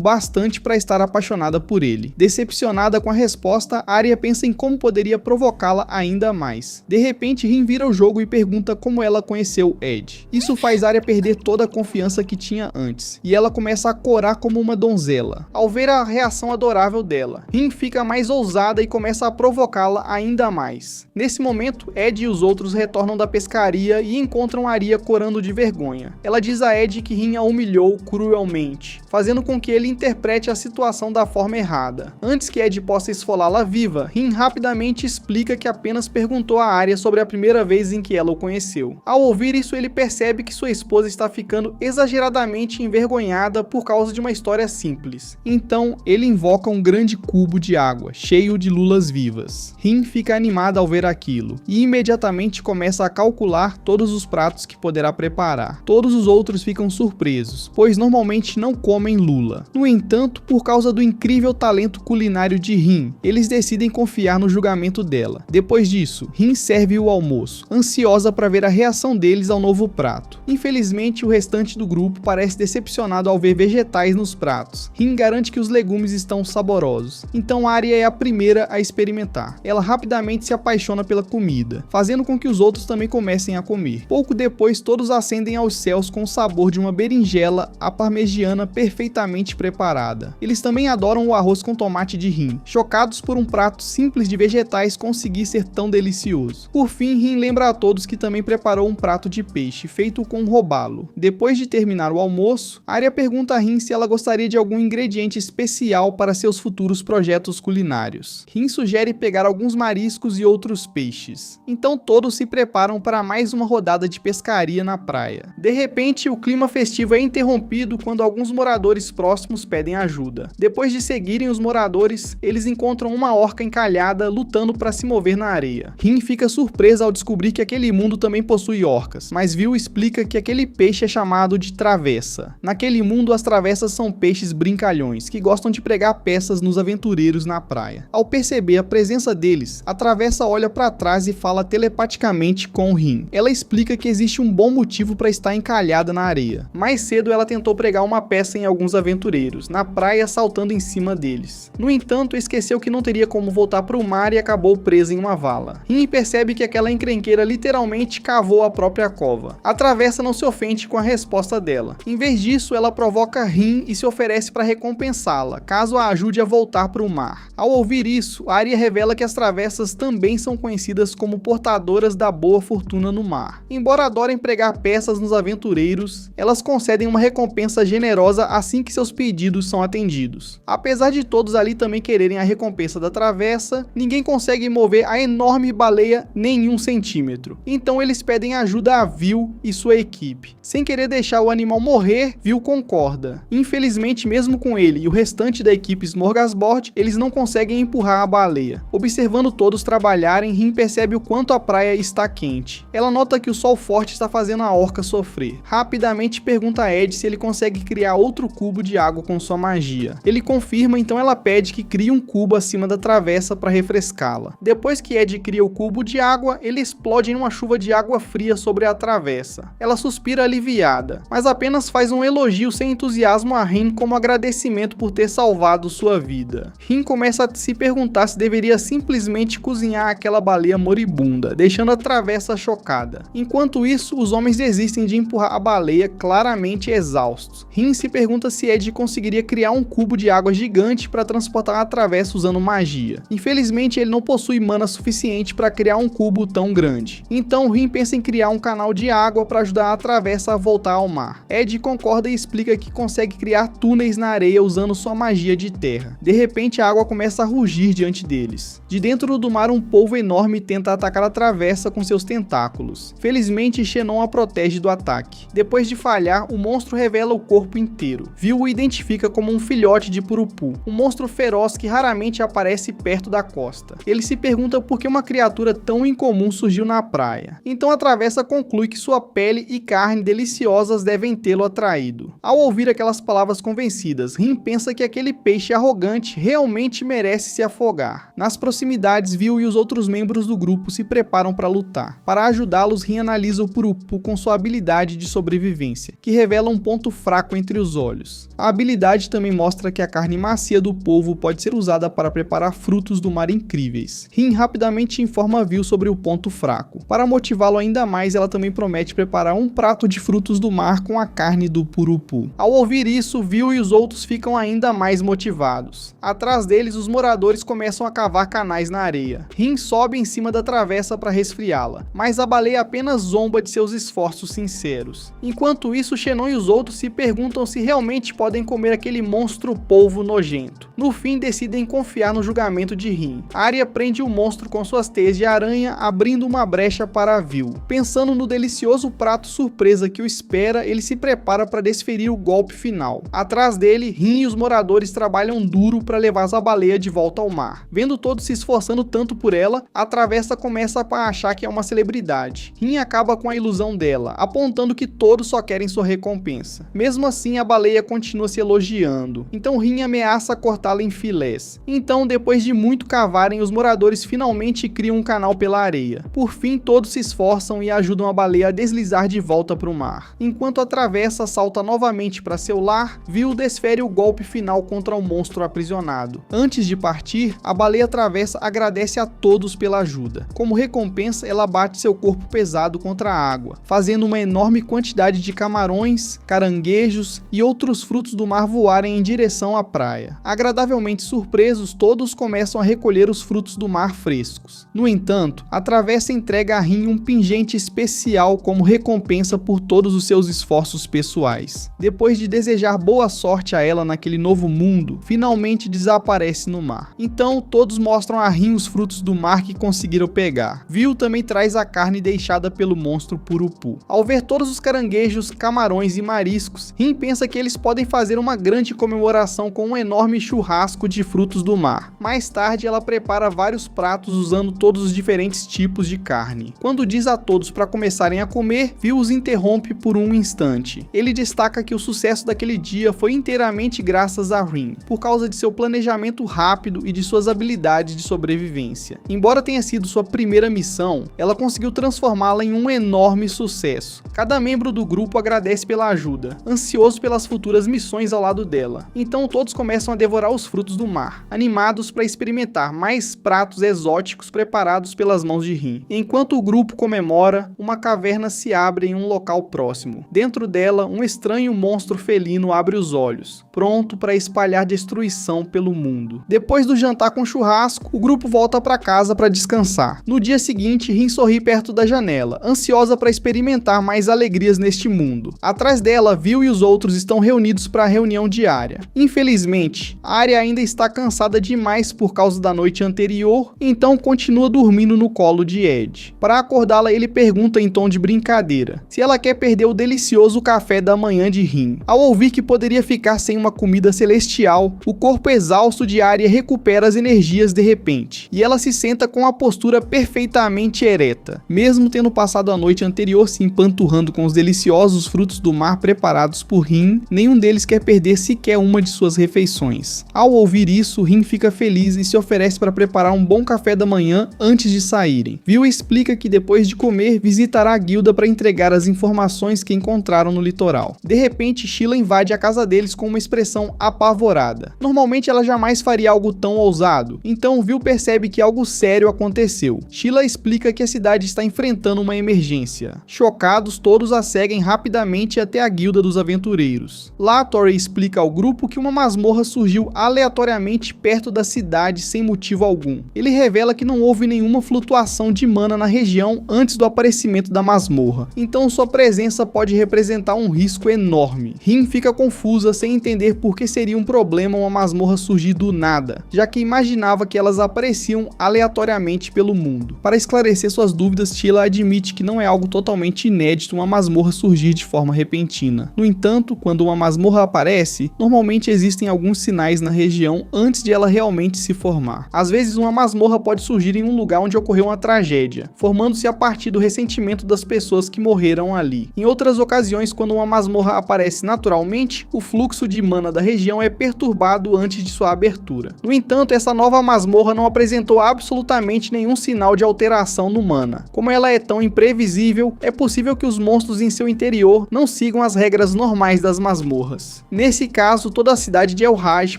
bastante para estar apaixonada por ele. Decepcionada com a resposta, Arya pensa em como poderia provocá-la ainda mais. De repente, Rin vira o jogo e pergunta como ela conheceu Ed. Isso faz Arya perder toda a confiança que tinha antes, e ela começa a corar como uma donzela. Ao ver a reação adorável dela, Rin fica mais ousada e começa a provocá-la ainda mais. Nesse momento, Ed e os outros retornam da pescaria e encontram Arya corando de vergonha. Ela diz a Ed que Rin a humilhou cruelmente, fazendo com que ele interprete a situação da forma errada. Antes que Ed possa esfolá-la viva, Rin rapidamente explica que apenas perguntou a Arya sobre a primeira vez em que ela o conheceu. Ao ouvir isso, ele percebe que sua esposa está ficando exageradamente envergonhada por causa de uma história simples. Então, ele invoca um grande cubo de água, cheio de lulas vivas. Rin fica animada ao ver aquilo, e imediatamente começa a calcular todos os pratos que poderá preparar. Todos os outros ficam surpresos, pois normalmente não comem lula. No entanto, por causa do incrível talento culinário de Rin, eles decidem confiar no julgamento dela. Depois disso, Rin serve o almoço, ansiosa para ver a reação deles ao novo prato. Infelizmente, o restante do grupo parece decepcionado ao ver vegetais nos pratos. Rin garante que os legumes estão saborosos, então Arya é a primeira a experimentar. Ela rapidamente se apaixona pela comida, fazendo com que os outros também comecem a comer. Pouco depois, todos ascendem aos céus com o sabor de uma berinjela à parmegiana perfeitamente preparada. Eles também adoram o arroz com tomate de Rin, chocados por um prato simples de vegetais conseguir ser tão delicioso. Por fim, Rin lembra a todos que também preparou um prato de peixe feito com robalo. Depois de terminar o almoço, Arya pergunta a Rin se ela gostaria de algum ingrediente especial para seus futuros projetos culinários. Rin sugere pegar alguns mariscos e outros peixes. Então todos se preparam para mais uma rodada de pescaria na praia. De repente, o clima festivo é interrompido quando alguns moradores próximos pedem ajuda. Depois de seguirem os moradores, eles encontram uma orca encalhada lutando para se mover na areia. Rin fica surpresa ao descobrir que aquele mundo também possui orcas, mas Vil explica que aquele peixe é chamado de travessa. Naquele mundo, as travessas são peixes brincalhões que gostam de pregar peças nos aventureiros na praia. Ao perceber a presença deles, a travessa olha para trás e fala telepaticamente com Rin. Ela explica que existe um bom motivo para estar encalhada na areia. Mais cedo, ela tentou pregar uma peça em alguns aventureiros, na praia, saltando em cima deles. No entanto, esqueceu que não teria como voltar para o mar e acabou presa em uma vala. Rin percebe que aquela encrenqueira literalmente cavou a própria cova. A travessa não se ofende com a resposta dela. Em vez disso, ela provoca Rin e se oferece para recompensá-la, caso a ajude a voltar para o mar. Ao ouvir isso, Arya revela que as travessas também são conhecidas como portadoras da boa fortuna no mar. Embora adorem pregar peças nos aventureiros, elas concedem uma recompensa generosa assim que seus pedidos são atendidos. Apesar de todos ali também quererem a recompensa da travessa, ninguém consegue mover a enorme baleia nem 1 centímetro. Então eles pedem ajuda a Vil e sua equipe. Sem querer deixar o animal morrer, Vil concorda. Infelizmente, mesmo com ele e o restante da equipe Smorgasbord, eles não conseguem empurrar a baleia. Observando todos trabalharem, Rin percebe o quanto a praia está quente. Ela nota que o sol forte está fazendo a orca sofrer. Rapidamente pergunta a Ed se ele consegue criar outro cubo de água com sua magia. Ele confirma, então ela pede que crie um cubo acima da travessa para refrescá-la. Depois que Ed cria o cubo de água, ele explode em uma chuva de água fria sobre a travessa. Ela suspira aliviada, mas apenas faz um elogio sem entusiasmo a Rin como agradecimento por ter salvado sua vida. Rin começa a se perguntar se deveria simplesmente cozinhar aquela baleia moribunda, deixando a travessa chocada. Enquanto isso, os homens desistem de empurrar a baleia, claramente exaustos. Rin se pergunta se Ed conseguiria criar um cubo de água gigante para transportar a travessa usando magia. Infelizmente, ele não possui mana suficiente suficiente para criar um cubo tão grande. Então Rin pensa em criar um canal de água para ajudar a Travessa a voltar ao mar. Ed concorda e explica que consegue criar túneis na areia usando sua magia de terra. De repente a água começa a rugir diante deles. De dentro do mar um polvo enorme tenta atacar a Travessa com seus tentáculos. Felizmente Xenon a protege do ataque. Depois de falhar, o monstro revela o corpo inteiro. Vil o identifica como um filhote de Purupu, um monstro feroz que raramente aparece perto da costa. Ele se pergunta por que uma criatura tão incomum surgiu na praia. Então a Travessa conclui que sua pele e carne deliciosas devem tê-lo atraído. Ao ouvir aquelas palavras convencidas, Rin pensa que aquele peixe arrogante realmente merece se afogar. Nas proximidades, Vil e os outros membros do grupo se preparam para lutar. Para ajudá-los, Rin analisa o Purupu com sua habilidade de sobrevivência, que revela um ponto fraco entre os olhos. A habilidade também mostra que a carne macia do polvo pode ser usada para preparar frutos do mar incríveis. Rin rapidamente informa Vil sobre o ponto fraco. Para motivá-lo ainda mais, ela também promete preparar um prato de frutos do mar com a carne do Purupu. Ao ouvir isso, Vil e os outros ficam ainda mais motivados. Atrás deles, os moradores começam a cavar canais na areia. Rin sobe em cima da Travessa para resfriá-la, mas a baleia apenas zomba de seus esforços sinceros. Enquanto isso, Xenon e os outros se perguntam se realmente podem comer aquele monstro polvo nojento. No fim, decidem confiar no julgamento de Rin. Arya prende o monstro com suas teias de aranha, abrindo uma brecha para Vil. Pensando no delicioso prato surpresa que o espera, ele se prepara para desferir o golpe final. Atrás dele, Rin e os moradores trabalham duro para levar a baleia de volta ao mar. Vendo todos se esforçando tanto por ela, a Travessa começa a achar que é uma celebridade. Rin acaba com a ilusão dela, apontando que todos só querem sua recompensa. Mesmo assim, a baleia continua se elogiando. Então Rin ameaça cortá-la em filés. Então, depois de muito cavarem, os moradores finalmente criam um canal pela areia. Por fim, todos se esforçam e ajudam a baleia a deslizar de volta para o mar. Enquanto a Travessa salta novamente para seu lar, Vil desfere o golpe final contra o monstro aprisionado. Antes de partir, a baleia Travessa agradece a todos pela ajuda. Como recompensa, ela bate seu corpo pesado contra a água, fazendo uma enorme quantidade de camarões, caranguejos e outros frutos do mar voarem em direção à praia. Agradavelmente surpresos, todos começam a recolher os frutos do mar frescos. No entanto, a Travessa entrega a Rin um pingente especial como recompensa por todos os seus esforços pessoais. Depois de desejar boa sorte a ela naquele novo mundo, finalmente desaparece no mar. Então, todos mostram a Rin os frutos do mar que conseguiram pegar. Vil também traz a carne deixada pelo monstro Purupu. Ao ver todos os caranguejos, camarões e mariscos, Rin pensa que eles podem fazer uma grande comemoração com um enorme churrasco de frutos do mar. Mais tarde, ela prepara vários pratos usando todos os diferentes tipos de carne. Quando diz a todos para começarem a comer, Vil os interrompe por um instante. Ele destaca que o sucesso daquele dia foi inteiramente graças a Rin, por causa de seu planejamento rápido e de suas habilidades de sobrevivência. Embora tenha sido sua primeira missão, ela conseguiu transformá-la em um enorme sucesso. Cada membro do grupo agradece pela ajuda, ansioso pelas futuras missões ao lado dela. Então todos começam a devorar os frutos do mar, animados para experimentar mais pratos exóticos preparados pelas mãos de Rin. Enquanto o grupo comemora, uma caverna se abre em um local próximo. Dentro dela, um estranho monstro felino abre os olhos, pronto para espalhar destruição pelo mundo. Depois do jantar com churrasco, o grupo volta para casa para descansar. No dia seguinte, Rin sorri perto da janela, ansiosa para experimentar mais alegrias neste mundo. Atrás dela, Vil e os outros estão reunidos para a reunião diária. Infelizmente, Arya ainda está cansada demais por causa da noite anterior, então continua dormindo no colo de Ed. Para acordá-la, ele pergunta em tom de brincadeira se ela quer perder o delicioso café da manhã de Rin. Ao ouvir que poderia ficar sem uma comida celestial, o corpo exausto de Arya recupera as energias de repente, e ela se senta com a postura perfeitamente ereta. Mesmo tendo passado a noite anterior se empanturrando com os deliciosos frutos do mar preparados por Rin, nenhum deles quer perder sequer uma de suas refeições. Ao ouvir isso, Rin fica feliz e se oferece para preparar um bom café da manhã antes de saírem. Vil explica que depois de comer, visitará a guilda para entregar as informações que encontraram no litoral. De repente, Sheila invade a casa deles com uma expressão apavorada. Normalmente ela jamais faria algo tão ousado, então Vil percebe que algo sério aconteceu. Sheila explica que a cidade está enfrentando uma emergência. Chocados, todos a seguem rapidamente até a guilda dos aventureiros. Lá, Tori explica ao grupo que uma masmorra surgiu aleatoriamente perto da cidade sem motivo algum. Ele revela que não houve nenhuma flutuação de mana na região antes do aparecimento da masmorra, então sua presença pode representar um risco enorme. Rin fica confusa sem entender por que seria um problema uma masmorra surgir do nada, já que imaginava que elas apareciam aleatoriamente pelo mundo. Para esclarecer suas dúvidas, Sheila admite que não é algo totalmente inédito uma masmorra surgir de forma repentina. No entanto, quando uma masmorra aparece, normalmente existem alguns sinais na região antes de ela realmente se formar. Às vezes uma masmorra pode surgir em um lugar onde ocorreu uma tragédia, formando-se a partir do ressentimento das pessoas que morreram ali. Em outras ocasiões, quando uma masmorra aparece naturalmente, o fluxo de mana da região é perturbado antes de sua abertura. No entanto, essa nova masmorra não apresentou absolutamente nenhum sinal de alteração no mana. Como ela é tão imprevisível, é possível que os monstros em seu interior não sigam as regras normais das masmorras. Nesse caso, toda a cidade de El-Haj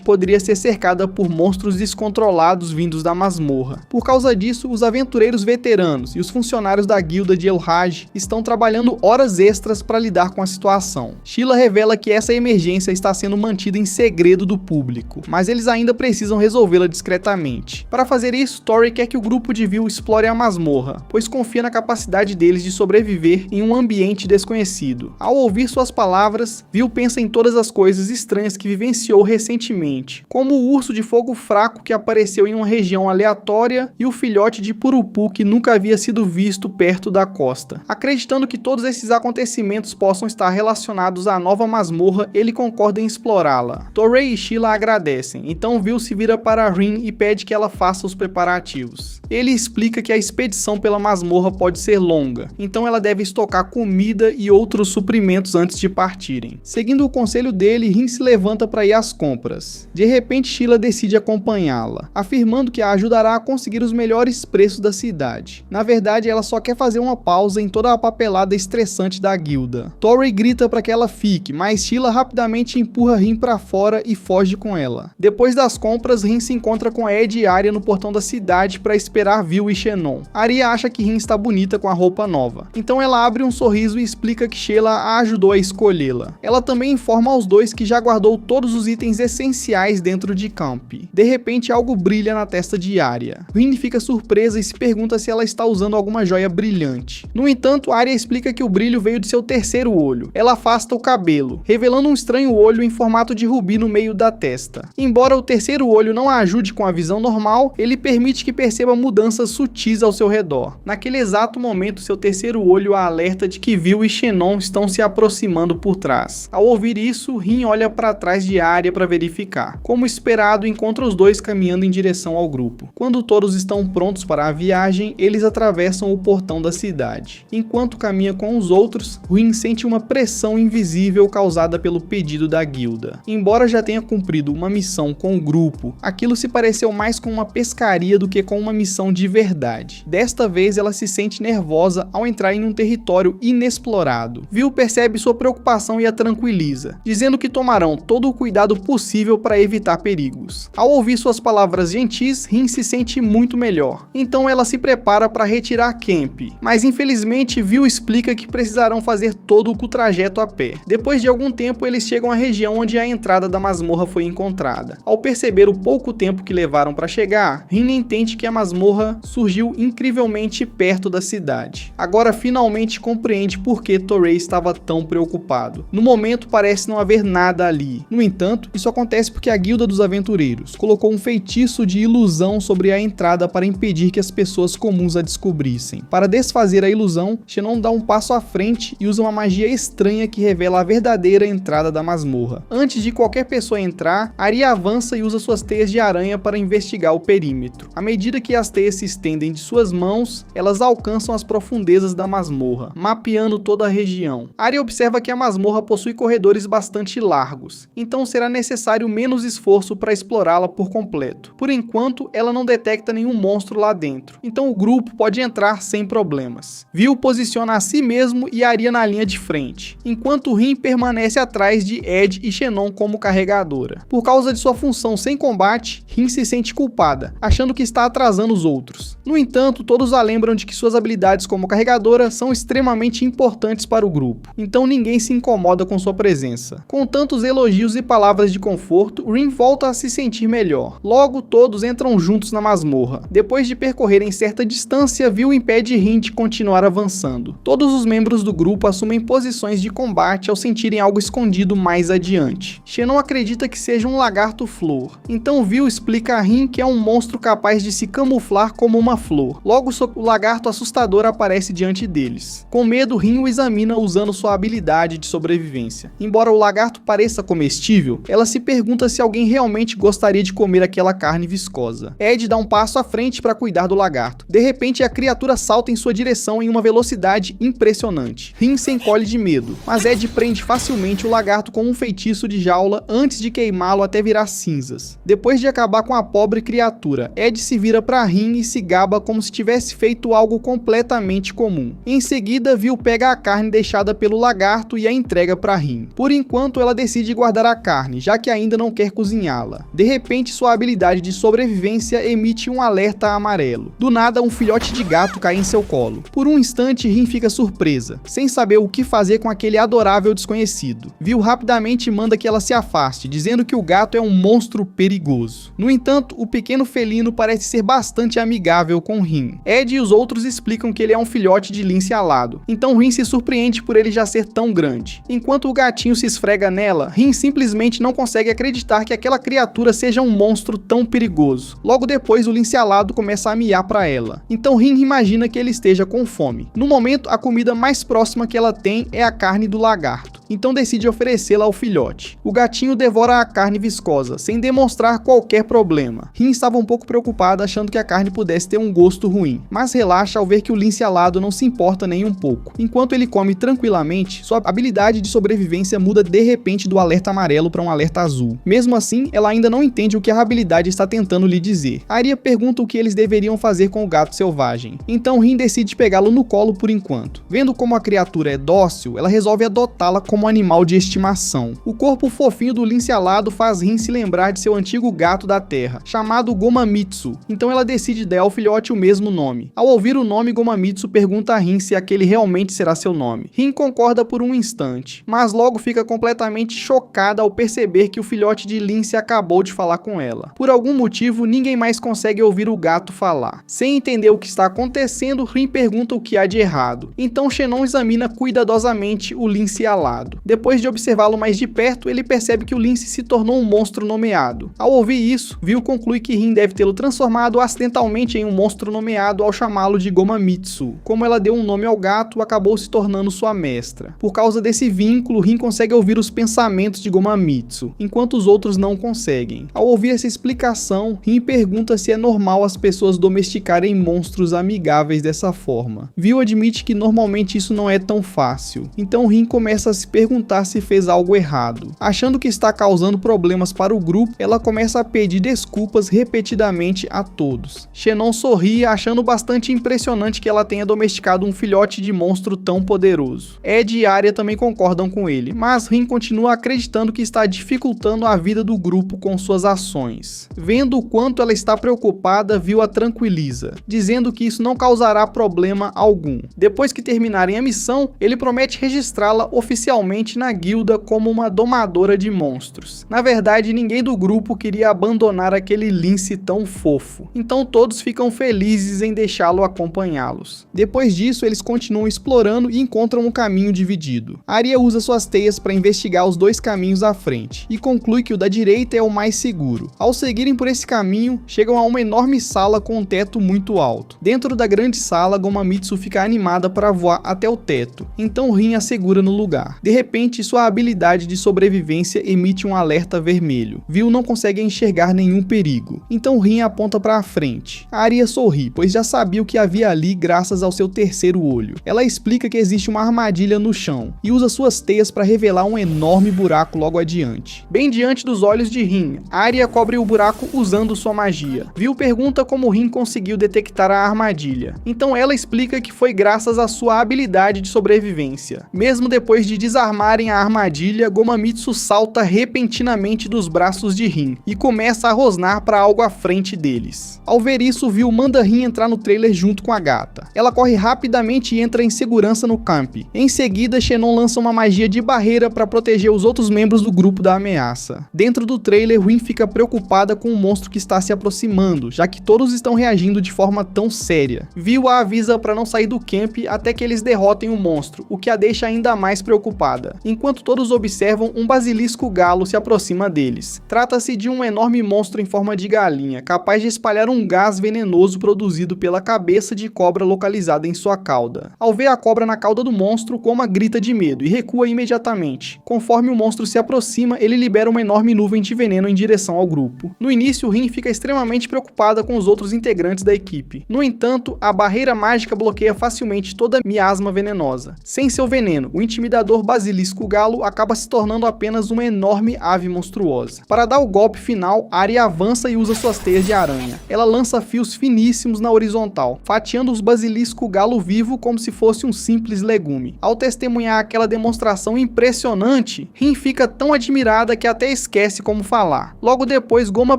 poderia ser cercada por monstros descontrolados vindos da masmorra. Por causa disso, os aventureiros veteranos e os funcionários da guilda de El-Haj estão trabalhando horas extras para lidar com a situação. Sheila revela que essa emergência está sendo mantida em segredo do público, mas eles ainda precisam resolvê-la discretamente. Para fazer isso, Tori quer que o grupo de Vil explore a masmorra, pois confia na capacidade deles de sobreviver em um ambiente desconhecido. Ao ouvir suas palavras, Vil pensa em todas as coisas estranhas que vivenciou recentemente, como o urso de fogo fraco que apareceu em uma região aleatória e o filhote de Purupu que nunca havia sido visto perto da costa. Acreditando que todos esses acontecimentos possam estar relacionados à nova masmorra, ele concorda em explorá-la. Torrey e Sheila agradecem, então Vil se vira para Rin e pede que ela faça os preparativos. Ele explica que a expedição pela masmorra pode ser longa, então ela deve estocar comida e outros suprimentos antes de partirem. Seguindo o conselho dele, Rin se levanta para ir às compras. De repente, Sheila decide acompanhá-la, afirmando que a ajudará a conseguir os melhores preços da cidade. Na verdade, ela só quer fazer uma pausa em toda a papelada estressante da guilda. Tori grita para que ela fique, mas Sheila rapidamente empurra Rin para fora e foge com ela. Depois das compras, Rin se encontra com Ed e Arya no portão da cidade para esperar Vil e Xenon. Arya acha que Rin está bonita com a roupa nova, então ela abre um sorriso e explica que Sheila a ajudou a escolhê-la. Ela também informa aos dois que já guardou todos os itens essenciais dentro de Camp. De repente, algo brilha na testa de Arya. Rin fica surpresa e se pergunta se ela está usando alguma joia brilhante. No entanto, Arya explica que o brilho veio de seu terceiro olho. Ela afasta o cabelo, revelando um estranho olho em formato de rubi no meio da testa. Embora o terceiro olho não a ajude com a visão normal, ele permite que perceba mudanças sutis ao seu redor. Naquele exato momento, seu terceiro olho a alerta de que Vil e Xenon estão se aproximando por trás. Ao ouvir isso, Rin olha para trás de Arya para verificar. Como esperado, encontra os dois caminhando em direção ao grupo. Quando todos estão prontos para a viagem, eles atravessam o portão da cidade. Enquanto caminha com os outros, Rin sente uma pressão invisível causada pelo pedido da guilda. Embora já tenha cumprido uma missão com o grupo, aquilo se pareceu mais com uma pescaria do que com uma missão de verdade. Desta vez, ela se sente nervosa ao entrar em um território inexplorado. Vil percebe sua preocupação e a tranquiliza, dizendo que tomarão todo o cuidado possível para evitar perigos. Ao ouvir suas palavras gentis, Rin se sente muito melhor. Então ela se prepara para retirar Camp, mas infelizmente Vil explica que precisarão fazer todo o trajeto a pé. Depois de algum tempo, eles chegam à região onde a entrada da masmorra foi encontrada. Ao perceber o pouco tempo que levaram para chegar, Rin entende que a masmorra surgiu incrivelmente perto da cidade. Agora finalmente compreende por que Torrey estava tão preocupado. No momento parece não haver nada ali. No entanto, isso acontece porque a Guilda dos Aventureiros colocou um feitiço de ilusão sobre a entrada para impedir que as pessoas comuns a descobrissem. Para desfazer a ilusão, Xenon dá um passo à frente e usa uma magia estranha que revela a verdadeira entrada da masmorra. Antes de qualquer pessoa entrar, Arya avança e usa suas teias de aranha para investigar o perímetro. À medida que as teias se estendem de suas mãos, elas alcançam as profundezas da masmorra, mapeando toda a região. Arya observa que a masmorra possui corredores bastante largos, então será necessário menos esforço para explorá-la por completo. Por enquanto, ela não detecta nenhum monstro lá dentro, então o grupo pode entrar sem problemas. Vil posiciona a si mesmo e Arya na linha de frente, enquanto Rin permanece atrás de Ed e Xenon como carregadora. Por causa de sua função sem combate, Rin se sente culpada, achando que está atrasando os outros. No entanto, todos a lembram de que suas habilidades como carregadora são extremamente importantes para o grupo, então ninguém se incomoda com sua presença. Com tantos elogios e palavras de conforto, Rin volta a se sentir melhor. Logo, todos entram juntos na masmorra. Depois de percorrerem certa distância, Vil impede Rin de continuar avançando. Todos os membros do grupo assumem posições de combate ao sentirem algo escondido mais adiante. Xenon acredita que seja um lagarto-flor, então Vil explica a Rin que é um monstro capaz de se camuflar como uma flor. Logo, o lagarto assustador aparece diante deles. Com medo, Rin o examina usando sua habilidade de sobrevivência. Embora o lagarto pareça comestível, ela se pergunta se alguém realmente gostaria de comer aquela carne viscosa. Ed dá um passo à frente para cuidar do lagarto. De repente, a criatura salta em sua direção em uma velocidade impressionante. Rin se encolhe de medo, mas Ed prende facilmente o lagarto com um feitiço de jaula antes de queimá-lo até virar cinzas. Depois de acabar com a pobre criatura, Ed se vira para Rin e se gaba como se tivesse feito algo completamente comum. Em seguida, Vil pega a carne deixada pelo lagarto e a entrega para Rin. Por enquanto, ela decide guardar a carne, já que ainda não quer cozinhá-la. De repente, sua habilidade de sobrevivência emite um alerta amarelo. Do nada, um filhote de gato cai em seu colo. Por um instante, Rin fica surpresa, sem saber o que fazer com aquele adorável desconhecido. Vil rapidamente manda que ela se afaste, dizendo que o gato é um monstro perigoso. No entanto, o pequeno felino parece ser bastante amigável com Rin. Ed e os outros explicam que ele é um filhote de lince alado, então Rin se surpreende por ele já ser tão grande. Enquanto o gatinho se esfrega nela, Rin simplesmente não consegue acreditar que aquela criatura seja um monstro tão perigoso. Logo depois, o lince alado começa a miar para ela, então Rin imagina que ele esteja com fome. No momento, a comida mais próxima que ela tem é a carne do lagarto, então decide oferecê-la ao filhote. O gatinho devora a carne viscosa, sem demonstrar qualquer problema. Rin estava um pouco preocupada, achando que a carne pudesse ter um gosto ruim, mas relaxa ao ver que o lince alado não se importa nem um pouco. Enquanto ele come tranquilamente, sua habilidade de sobrevivência muda de repente do alerta amarelo para um alerta azul. Mesmo assim, ela ainda não entende o que a habilidade está tentando lhe dizer. Arya pergunta o que eles deveriam fazer com o gato selvagem, então Rin decide pegá-lo no colo por enquanto. Vendo como a criatura é dócil, ela resolve adotá-la como animal de estimação. O corpo fofinho do lince alado faz Rin se lembrar de seu antigo gato da terra, chamado Gomamitsu, então ela decide dar ao filhote o mesmo nome. Ao ouvir o nome, Gomamitsu pergunta a Rin se aquele realmente será seu nome. Rin concorda por um instante, mas logo fica completamente chocada ao perceber que o filhote de lince acabou de falar com ela. Por algum motivo, ninguém mais consegue ouvir o gato falar. Sem entender o que está acontecendo, Rin pergunta o que há de errado. Então Xenon examina cuidadosamente o lince alado. Depois de observá-lo mais de perto, ele percebe que o lince se tornou um monstro nomeado. Ao ouvir isso, Vil conclui que Rin deve tê-lo transformado acidentalmente em um monstro nomeado ao chamá-lo de Gomamitsu. Como ela deu um nome ao gato, acabou se tornando sua mestra. Por causa desse vínculo, Rin consegue ouvir os pensamentos de Gomamitsu, enquanto os outros não conseguem. Ao ouvir essa explicação, Rin pergunta se é normal as pessoas domesticarem monstros amigáveis dessa forma. Vil admite que normalmente isso não é tão fácil, então Rin começa a se perguntar se fez algo errado. Achando que está causando problemas para o grupo, ela começa a pedir desculpas repetidamente a todos. Xenon sorri, achando bastante impressionante que ela tenha domesticado um filhote de monstro tão poderoso. Ed e Arya também concordam com ele, mas Rin continua acreditando que está dificultando a vida do grupo com suas ações. Vendo o quanto ela está preocupada, Vil a tranquiliza, dizendo que isso não causará problema algum. Depois que terminarem a missão, ele promete registrá-la oficialmente na guilda como uma domadora de monstros. Na verdade, ninguém do grupo queria abandonar aquele lince tão fofo, então todos ficam felizes em deixá-lo acompanhá-los. Depois disso, eles continuam explorando e encontram um caminho dividido. Arya usa suas teias para investigar os dois caminhos à frente e conclui que o da direita é o mais seguro. Ao seguirem por esse caminho, chegam a uma enorme sala com um teto muito alto. Dentro da grande sala, Gomamitsu fica animada para voar até o teto, então Rin a segura no lugar. De repente, sua habilidade de sobrevivência emite um alerta vermelho. Vil não consegue enxergar nenhum perigo, então Rin aponta para a frente. Arya sorri, pois já sabia o que havia ali graças ao seu terceiro olho. Ela explica que existe uma armadilha no chão e usa suas teias para revelar um enorme buraco logo adiante. Bem diante dos olhos de Rin, Arya cobre o buraco usando sua magia. Vil pergunta como Rin conseguiu detectar a armadilha, então ela explica que foi graças à sua habilidade de sobrevivência. Mesmo depois de desarmarem a armadilha, Gomamitsu salta repentinamente dos braços de Rin e começa a rosnar para algo à frente deles. Ao ver isso, Vil manda Rin entrar no trailer junto com a gata. Ela corre rapidamente e entra em segurança no camp. Em seguida, Xenon lança uma magia de barreira para proteger os outros membros do grupo da ameaça. Dentro do trailer, Rin fica preocupada com o monstro que está se aproximando, já que que todos estão reagindo de forma tão séria. Viu a avisa para não sair do camp até que eles derrotem o monstro, o que a deixa ainda mais preocupada. Enquanto todos observam, um basilisco galo se aproxima deles. Trata-se de um enorme monstro em forma de galinha, capaz de espalhar um gás venenoso produzido pela cabeça de cobra localizada em sua cauda. Ao ver a cobra na cauda do monstro, Goma grita de medo e recua imediatamente. Conforme o monstro se aproxima, ele libera uma enorme nuvem de veneno em direção ao grupo. No início, Rin fica extremamente preocupada com os outros integrantes da equipe. No entanto, a barreira mágica bloqueia facilmente toda miasma venenosa. Sem seu veneno, o intimidador basilisco galo acaba se tornando apenas uma enorme ave monstruosa. Para dar o golpe final, Arya avança e usa suas teias de aranha. Ela lança fios finíssimos na horizontal, fatiando os basilisco galo vivo como se fosse um simples legume. Ao testemunhar aquela demonstração impressionante, Rin fica tão admirada que até esquece como falar. Logo depois, Goma